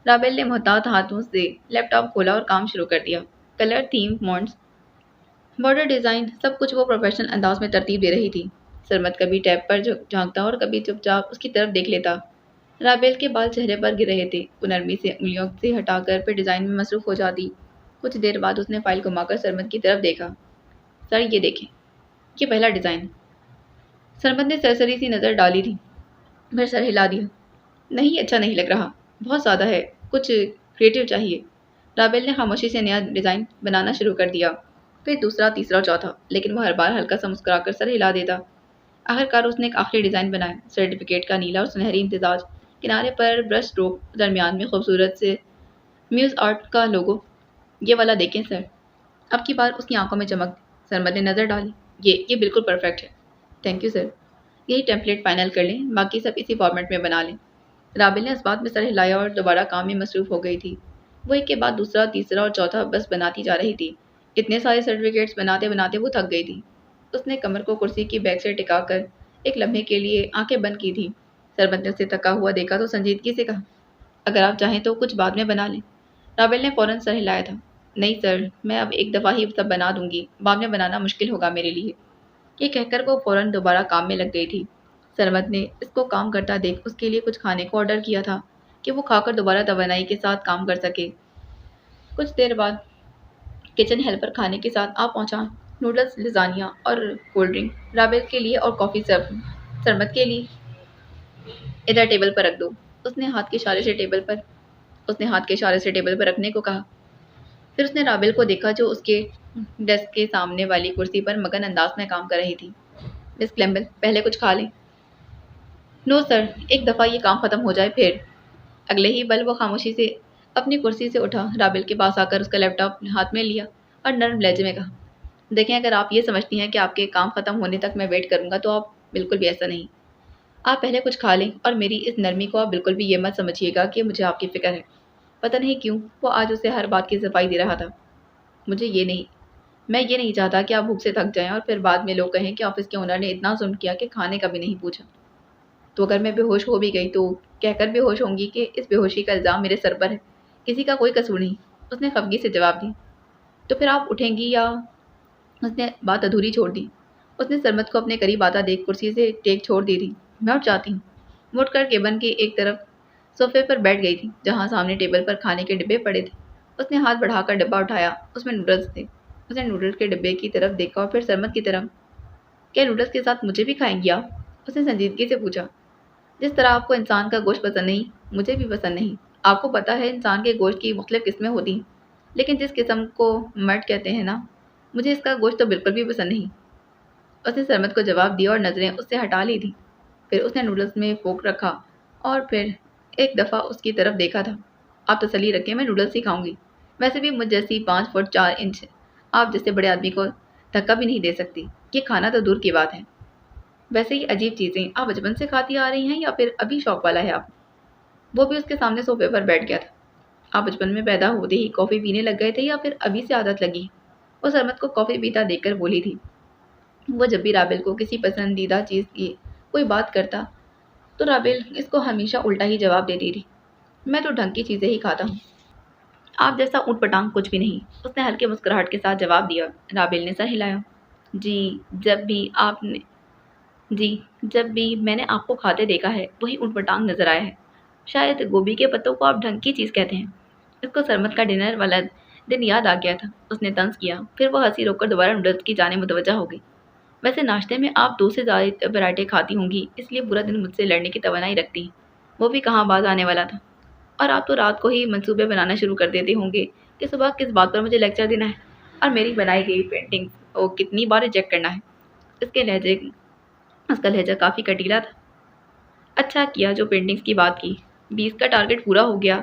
رابل نے محتاط ہاتھوں سے لیپ ٹاپ کھولا اور کام شروع کر دیا۔ Colour, theme, fonts, border design, سب کچھ وہ پروفیشنل انداز میں ترتیب دے رہی تھی۔ سرمت کبھی ٹیب پر جھانکتا اور کبھی چپ چاپ اس کی طرف دیکھ لیتا۔ رابل کے بال چہرے پر گر رہے تھے، وہ نرمی سے انگلیوں سے ہٹا کر پھر ڈیزائن میں مصروف ہو جاتی۔ کچھ دیر بعد اس نے فائل گھما کر سرمت کی طرف دیکھا۔ سر یہ دیکھیں، یہ پہلا ڈیزائن۔ سرمت نے سرسری سی نظر ڈالی تھی، پھر سر ہلا دیا۔ نہیں اچھا نہیں لگ رہا، بہت زیادہ ہے، کچھ کریٹو چاہیے۔ رابل نے خاموشی سے نیا ڈیزائن بنانا شروع کر دیا، پھر دوسرا، تیسرا اور چوتھا، لیکن وہ ہر بار ہلکا سا مسکرا کر سر ہلا دیتا۔ آخرکار اس نے ایک آخری ڈیزائن بنایا، سرٹیفکیٹ کا نیلا اور سنہری امتزاج، کنارے پر برش اسٹروک، درمیان میں خوبصورت سے میوز آرٹ کا لوگو۔ یہ والا دیکھیں سر۔ اب کی بار اس کی آنکھوں میں چمک۔ سرمد نے نظر ڈالی۔ یہ بالکل پرفیکٹ ہے۔ Thank you sir. یہی ٹیمپلیٹ فائنل کر لیں، باقی سب اسی فارمیٹ میں بنا لیں۔ رابل نے اس بات میں سر ہلایا اور دوبارہ کام میں مصروف ہو گئی تھی۔ وہ ایک کے بعد دوسرا، تیسرا اور چوتھا بس بناتی جا رہی تھی۔ اتنے سارے سرٹیفکیٹس بناتے بناتے وہ تھک گئی تھی۔ اس نے کمر کو کرسی کی بیک سے ٹکا کر ایک لمحے کے لیے آنکھیں بند کی تھی۔ سرمد نے اسے تھکا ہوا دیکھا تو سنجیدگی سے کہا، اگر آپ چاہیں تو کچھ بعد میں بنا لیں۔ رابل نے فوراً سر ہلایا تھا۔ نہیں سر، میں اب ایک دفعہ ہی سب بنا دوں گی، بعد میں بنانا مشکل ہوگا میرے لیے۔ یہ کہہ کر وہ فوراً دوبارہ کام میں لگ گئی تھی۔ سرمد نے اس کو کام کرتا دیکھ اس کے لیے کچھ کھانے کو آرڈر کیا تھا کہ وہ کھا کر دوبارہ توانائی کے ساتھ کام کر سکے۔ کچھ دیر بعد کچن ہیلپر کھانے کے ساتھ آ پہنچا، نوڈلز، لزانیہ اور کولڈ ڈرنک، رابل کے لیے اور کافی سرو، سرمد کے لیے۔ ادھر ٹیبل پر رکھ دو، اس نے ہاتھ کے اشارے سے ٹیبل پر رکھنے کو کہا۔ پھر اس نے رابل کو دیکھا جو اس کے ڈیسک کے سامنے والی کرسی پر مگن انداز میں کام کر رہی تھی۔ مس کلیمبل پہلے کچھ کھا لیں۔ نو سر، ایک دفعہ یہ کام ختم ہو جائے پھر۔ اگلے ہی پل وہ خاموشی سے اپنی کرسی سے اٹھا، رابل کے پاس آ کر اس کا لیپ ٹاپ ہاتھ میں لیا اور نرم لہجے میں کہا، دیکھیں اگر آپ یہ سمجھتی ہیں کہ آپ کے کام ختم ہونے تک میں ویٹ کروں گا تو آپ بالکل بھی ایسا نہیں۔ آپ پہلے کچھ کھا لیں، اور میری اس نرمی کو آپ بالکل بھی یہ مت سمجھیے گا کہ مجھے آپ کی فکر ہے۔ पता नहीं क्यों वो आज उसे हर बात की सफाई दे रहा था। मुझे ये नहीं मैं ये नहीं चाहता कि आप भूख से थक जाएं और फिर बाद में लोग कहें कि ऑफिस के ओनर ने इतना जुल्म किया कि खाने का भी नहीं पूछा। तो अगर मैं बेहोश हो भी गई तो कहकर बेहोश होंगी कि इस बेहोशी का इल्ज़ाम मेरे सर पर है, किसी का कोई कसूर नहीं। उसने खफगी से जवाब दिया। तो फिर आप उठेंगी या? उसने बात अधूरी छोड़ दी। उसने सरमत को अपने करीब आता देख कुर्सी से टेक छोड़ दी थी। मैं उठ जाती हूँ। वो उठकर केबिन की एक तरफ सोफे पर बैठ गई थी जहाँ सामने टेबल पर खाने के डिब्बे पड़े थे। उसने हाथ बढ़ाकर डिब्बा उठाया। उसमें नूडल्स थे। उसने नूडल्स के डिब्बे की तरफ देखा और फिर सरमत की तरफ। क्या नूडल्स के साथ मुझे भी खाएंगी आप? उसने संजीदगी से पूछा। जिस तरह आपको इंसान का गोश्त पसंद नहीं, मुझे भी पसंद नहीं। आपको पता है इंसान के गोश्त की मुख्तलिफ किस्में होती हैं, लेकिन जिस किस्म को मर्द कहते हैं ना, मुझे इसका गोश्त तो बिल्कुल भी पसंद नहीं। उसने सरमत को जवाब दिया और नज़रें उससे हटा ली थी। फिर उसने नूडल्स में फोक रखा और फिर एक दफ़ा उसकी तरफ देखा था। आप तसल्ली रखें, मैं नूडल्स ही खाऊंगी। वैसे भी मुझ जैसी 5 फुट 4 इंच आप जैसे बड़े आदमी को धक्का भी नहीं दे सकती। ये खाना तो दूर की बात है। वैसे ही अजीब चीज़ें आप बचपन से खाती आ रही हैं या फिर अभी शौक वाला है आप? वो भी उसके सामने सोफे पर बैठ गया था। आप बचपन में पैदा होते ही कॉफ़ी पीने लग गए थे या फिर अभी से आदत लगी? वो सरमत को कॉफ़ी पीता देखकर बोली थी। वो जब भी राबिल को किसी पसंदीदा चीज़ की कोई बात करता तो राबिल इसको हमेशा उल्टा ही जवाब देती थी। मैं तो ढंग की चीज़ें ही खाता हूँ, आप जैसा ऊट पटांग कुछ भी नहीं। उसने हल्के मुस्कुराहट के साथ जवाब दिया। राबिल ने सर हिलाया। जी जब भी आपने जी जब भी मैंने आपको खाते देखा है वही ऊट पटांग नजर आया है। शायद गोभी के पत्तों को आप ढंग की चीज़ कहते हैं। इसको सरमत का डिनर वाला दिन याद आ गया था। उसने तंज किया। फिर वो हंसी रोककर दोबारा नूडल्स की जाने मुतवज्जा हो गई। वैसे नाश्ते में आप 2 से ज़्यादा वैरायटी खाती होंगी, इसलिए पूरा दिन मुझसे लड़ने की तवानाई रखती हैं। वो भी कहाँ बाज आने वाला था। और आप तो रात को ही मंसूबे बनाना शुरू कर देते होंगे कि सुबह किस बात पर मुझे लेक्चर देना है और मेरी बनाई गई पेंटिंग को कितनी बार रिजेक्ट करना है। इसके लहजे उसका लहजा काफ़ी कटीला था। अच्छा किया जो पेंटिंग्स की बात की। 20 का टारगेट पूरा हो गया।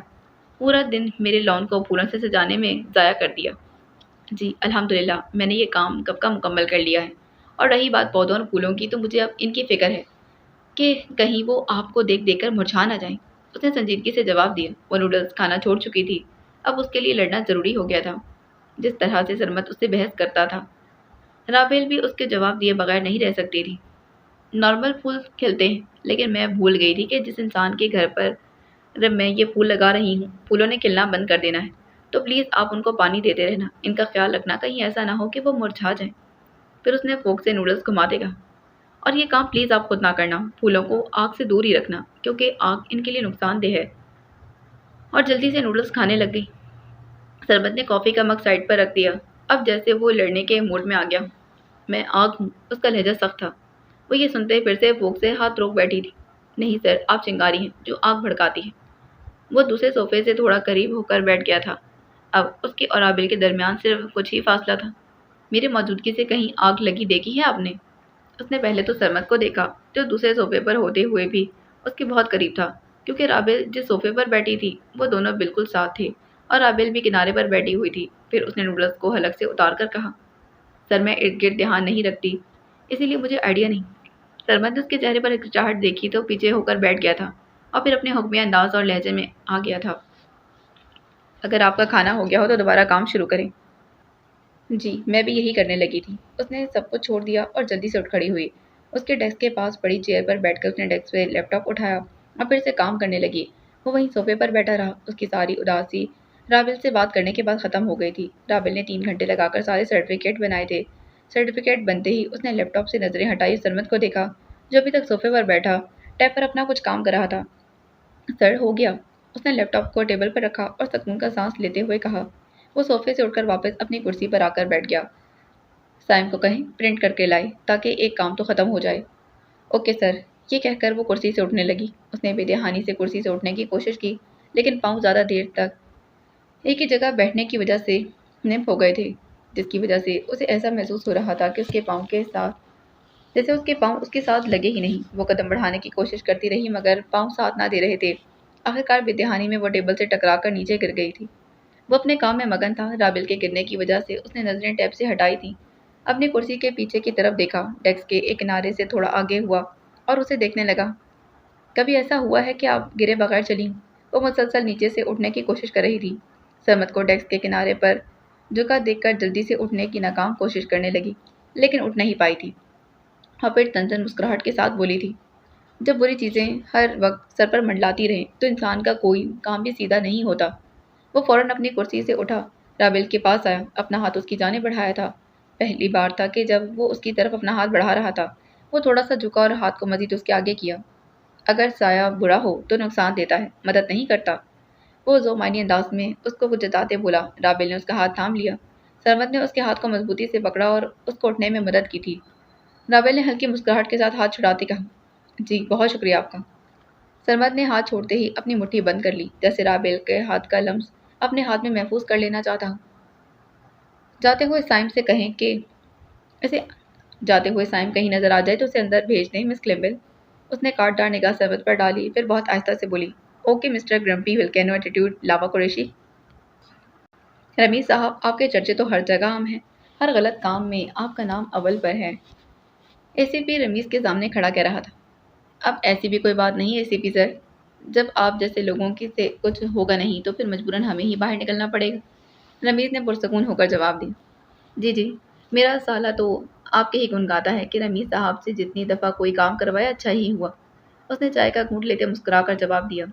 पूरा दिन मेरे लॉन को फूलों से सजाने में ज़ाया कर दिया। जी अल्हम्दुलिल्लाह मैंने ये काम कब का मुकम्मल कर लिया है। और रही बात पौधों और फूलों की, तो मुझे अब इनकी फ़िक्र है कि कहीं वो आपको देख देख कर मुरझा ना जाएं। उसने संजीदगी से जवाब दिया। वो नूडल्स खाना छोड़ चुकी थी। अब उसके लिए लड़ना ज़रूरी हो गया था। जिस तरह से सरमत उससे बहस करता था, राबेल भी उसके जवाब दिए बगैर नहीं रह सकती थी। नॉर्मल फूल खिलते हैं, लेकिन मैं भूल गई थी कि जिस इंसान के घर पर जब मैं ये फूल लगा रही हूँ, फूलों ने खिलना बंद कर देना है। तो प्लीज़ आप उनको पानी देते रहना। इनका ख्याल रखना, कहीं ऐसा ना हो कि वो मुरझा जाएं। फिर उसने फोक से नूडल्स घुमाते कहा, और ये काम प्लीज़ आप खुद ना करना। फूलों को आग से दूर ही रखना, क्योंकि आग इनके लिए नुकसानदेह है। और जल्दी से नूडल्स खाने लग गई। सरबत ने कॉफ़ी का मग साइड पर रख दिया। अब जैसे वो लड़ने के मूड में आ गया। मैं आग हूँ। उसका लहजा सख्त था। वो ये सुनते ही फिर से फोक से हाथ रोक बैठी थी। नहीं सर, आप चिंगारी हैं जो आग भड़काती है। वो दूसरे सोफे से थोड़ा करीब होकर बैठ गया था। अब उसके और आबिल के दरमियान सिर्फ कुछ ही फासला था। मेरी मौजूदगी से कहीं आग लगी देखी है आपने? उसने पहले तो सरमत को देखा, जो दूसरे सोफे पर होते हुए भी उसके बहुत करीब था, क्योंकि राबिल जिस सोफे पर बैठी थी वो दोनों बिल्कुल साथ थे और राबिल भी किनारे पर बैठी हुई थी। फिर उसने नूडल्स को हलक से उतार कर कहा, सर मैं इर्द गिर्द ध्यान नहीं रखती, इसीलिए मुझे आइडिया नहीं। सरमत ने उसके चेहरे पर हिचकिचाहट देखी तो पीछे होकर बैठ गया था और फिर अपने हुक्मी अंदाज और लहजे में आ गया था। अगर आपका खाना हो गया हो तो दोबारा काम शुरू करें। जी मैं भी यही करने लगी थी। उसने सब कुछ छोड़ दिया और जल्दी से उठ खड़ी हुई। उसके डेस्क के पास पड़ी चेयर पर बैठकर उसने डेस्क से लैपटॉप उठाया और फिर से काम करने लगी। वो वहीं सोफे पर बैठा रहा। उसकी सारी उदासी राबिल से बात करने के बाद ख़त्म हो गई थी। राबिल ने 3 घंटे लगाकर सारे सर्टिफिकेट बनाए थे। सर्टिफिकेट बनते ही उसने लैपटॉप से नज़रें हटाई, सरमत को देखा जो अभी तक सोफे पर बैठा टैब पर अपना कुछ काम कर रहा था। सर हो गया। उसने लैपटॉप को टेबल पर रखा और सुकून का सांस लेते हुए कहा। वो सोफे से उठकर वापस अपनी कुर्सी पर आकर बैठ गया। साइम को कहें प्रिंट करके लाए ताकि एक काम तो ख़त्म हो जाए। Okay sir. ये कहकर वो कुर्सी से उठने लगी। उसने बेदहानी से कुर्सी से उठने की कोशिश की, लेकिन पाँव ज़्यादा देर तक एक ही जगह बैठने की वजह से निम्फ हो गए थे, जिसकी वजह से उसे ऐसा महसूस हो रहा था कि उसके पाँव उसके साथ लगे ही नहीं। वो कदम बढ़ाने की कोशिश करती रही, मगर पाँव साथ ना दे रहे थे। आखिरकार बेदहानी में वो टेबल से टकरा कर नीचे गिर गई थी। वो अपने काम में मगन था। राबिल के गिरने की वजह से उसने नज़रें टैब से हटाई थी। अपनी कुर्सी के पीछे की तरफ देखा। डेस्क के एक किनारे से थोड़ा आगे हुआ और उसे देखने लगा। कभी ऐसा हुआ है कि आप गिरे बगैर चली? वो मुसलसल नीचे से उठने की कोशिश कर रही थी। सरमद को डेस्क के किनारे पर झुका देखकर जल्दी से उठने की नाकाम कोशिश करने लगी, लेकिन उठ नहीं पाई थी और फिर तंजन मुस्कुराहट के साथ बोली थी, जब बुरी चीज़ें हर वक्त सर पर मंडलाती रहें तो इंसान का कोई काम भी सीधा नहीं होता। वो फौरन अपनी कुर्सी से उठा, राबेल के पास आया, अपना हाथ उसकी जाने बढ़ाया था। पहली बार था कि जब वो उसकी तरफ अपना हाथ बढ़ा रहा था, वो थोड़ा सा झुका और हाथ को मजीद उसके आगे किया। अगर साया बुरा हो तो नुकसान देता है, मदद नहीं करता। वो ज़ोमानी अंदाज में उसको कुछ जताते बोला। राबेल ने उसका हाथ थाम लिया। सरमद ने उसके हाथ को मजबूती से पकड़ा और उसको उठने में मदद की थी। राबेल ने हल्की मुस्कुराहट के साथ हाथ छुड़ाते कहा, जी बहुत शुक्रिया आपका। सरमद ने हाथ छोड़ते ही अपनी मुट्ठी बंद कर ली, जैसे राबेल के हाथ का लम्स अपने हाथ में महफूज कर लेना चाहता हूँ। जाते हुए साइम से कहें कि इसे जाते हुए साइम कहीं नजर आ जाए तो उसे अंदर भेज दें, मिस क्लेम्बल। उसने काटदार निगाह सरमद पर डाली, फिर बहुत आहिस्ता से बोली, ओके मिस्टर ग्रम्पी विल्केनो एटीट्यूड लावा कुरैशी। रमीज साहब, आपके चर्चे तो हर जगह आम हैं। हर गलत काम में आपका नाम अव्वल पर है। एसीपी रमीज के सामने खड़ा कह रहा था। अब ऐसी भी कोई बात नहीं है एसीपी सर। जब आप जैसे लोगों की से कुछ होगा नहीं तो फिर मजबूरन हमें ही बाहर निकलना पड़ेगा। रमीज ने पुरसकून होकर जवाब दिया, जी जी, मेरा साला तो आपके ही गुण गाता है कि रमीज साहब से जितनी दफ़ा कोई काम करवाया अच्छा ही हुआ। उसने चाय का घूंट लेते मुस्कुरा कर जवाब दिया,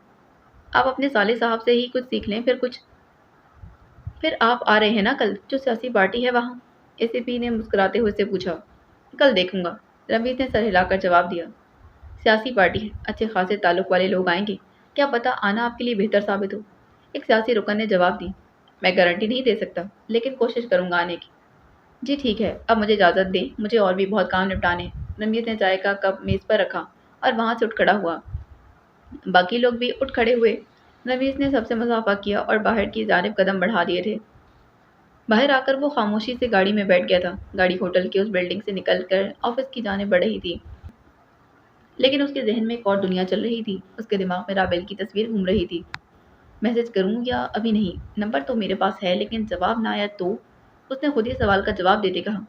आप अपने साले साहब से ही कुछ सीख लें। फिर आप आ रहे हैं ना कल, जो सियासी पार्टी है वहाँ? एसीपी ने मुस्कुराते हुए से पूछा। कल देखूंगा, रमीज ने सर हिलाकर जवाब दिया। सियासी पार्टी है, अच्छे खासे ताल्लुक वाले लोग आएंगे, क्या पता आना आपके लिए बेहतर साबित हो। एक सियासी रुकन ने जवाब दी, मैं गारंटी नहीं दे सकता, लेकिन कोशिश करूंगा आने की। जी ठीक है, अब मुझे इजाज़त दें, मुझे और भी बहुत काम निपटाने हैं। रमीज ने चाय का कप मेज़ पर रखा और वहाँ से उठ खड़ा हुआ। बाकी लोग भी उठ खड़े हुए। रमीज ने सबसे मुसाफा किया और बाहर की जानिब कदम बढ़ा दिए थे। बाहर आकर वो खामोशी से गाड़ी में बैठ गया था। गाड़ी होटल की उस बिल्डिंग से निकलकर ऑफिस की जानिब बढ़ रही थी, लेकिन उसके जहन में एक और दुनिया चल रही थी। उसके दिमाग में राबेल की तस्वीर घूम रही थी। मैसेज करूं या अभी नहीं? नंबर तो मेरे पास है, लेकिन जवाब ना आया तो? उसने खुद ही सवाल का जवाब देते कहा,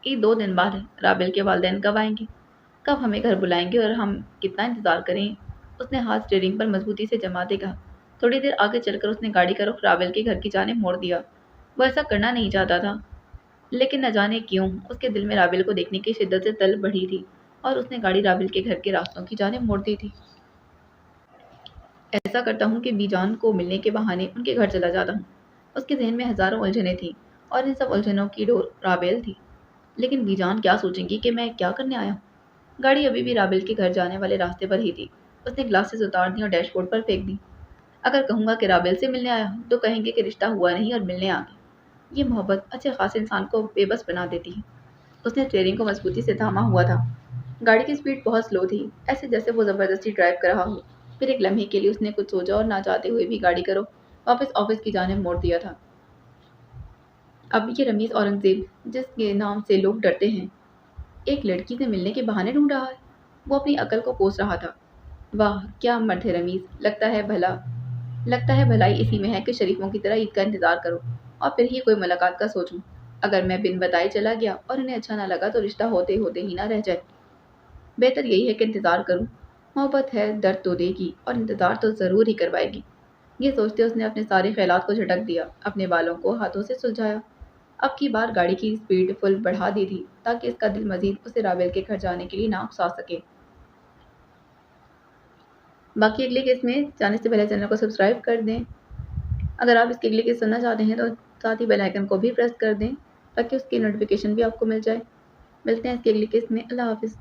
ये 2 दिन बाद है। राबेल के वालिदैन कब आएंगे? कब हमें घर बुलाएंगे और हम कितना इंतजार करें? उसने हाथ स्टीयरिंग पर मजबूती से जमाते कहा। थोड़ी देर आगे चलकर उसने गाड़ी का रुख राबेल के घर की जानिब मोड़ दिया। वह ऐसा करना नहीं चाहता था, लेकिन न जाने क्यों उसके दिल में राबेल को देखने की शिद्दत से तलब बढ़ी थी और उसने गाड़ी राबेल के घर के रास्तों की जानिब मोड़ दी थी। ऐसा करता हूँ कि बीजान को मिलने के बहाने उनके घर चला जाता हूँ। उसके जहन में हजारों उलझनें थीं और इन सब उलझनों की डोर राबेल थी। लेकिन बीजान क्या सोचेंगी कि मैं क्या करने आया हूँ? गाड़ी अभी भी राबेल के घर जाने वाले रास्ते पर ही थी। उसने ग्लासेस उतार दी और डैशबोर्ड पर फेंक दी। अगर कहूँगा कि राबेल से मिलने आया हूँ तो कहेंगे कि रिश्ता हुआ नहीं और मिलने आ गए। ये मोहब्बत अच्छे खासे इंसान को बेबस बना देती है। उसने स्टीयरिंग को मजबूती से थामा हुआ था। गाड़ी की स्पीड बहुत स्लो थी, ऐसे जैसे वो ज़बरदस्ती ड्राइव कर रहा हो। फिर एक लम्हे के लिए उसने कुछ सोचा और ना चाहते हुए भी गाड़ी का रुख वापस ऑफिस की जानिब मोड़ दिया था। अब ये रमीज औरंगजेब, जिसके नाम से लोग डरते हैं, एक लड़की से मिलने के बहाने ढूंढ रहा है। वो अपनी अकल को कोस रहा था। वाह क्या मर्द है रमीज। लगता है भलाई इसी में है कि शरीफों की तरह ईद का इंतजार करो और फिर ही कोई मुलाकात का सोचूं। अगर मैं बिन बताए चला गया और इन्हें अच्छा ना लगा तो रिश्ता होते होते ही ना रह जाए। बेहतर यही है कि इंतजार करूं। मोहब्बत है, दर्द तो देगी और इंतजार तो जरूर ही करवाएगी। ये सोचते उसने अपने सारे ख्यालात को झटक दिया, अपने बालों को हाथों से सुलझाया। अब की बार गाड़ी की स्पीड फुल बढ़ा दी थी ताकि इसका दिल मजीद उसे राबेल के घर जाने के लिए ना उकसा सके। बाकी अगले केस में जाने से पहले चैनल को सब्सक्राइब कर दें। अगर आप इसके अगले केस सुनना चाहते हैं तो साथ ही बेल आइकन को भी प्रेस कर दें ताकि उसकी नोटिफिकेशन भी आपको मिल जाए। मिलते हैं इसके अगले केस में। अल्लाह हाफिज़।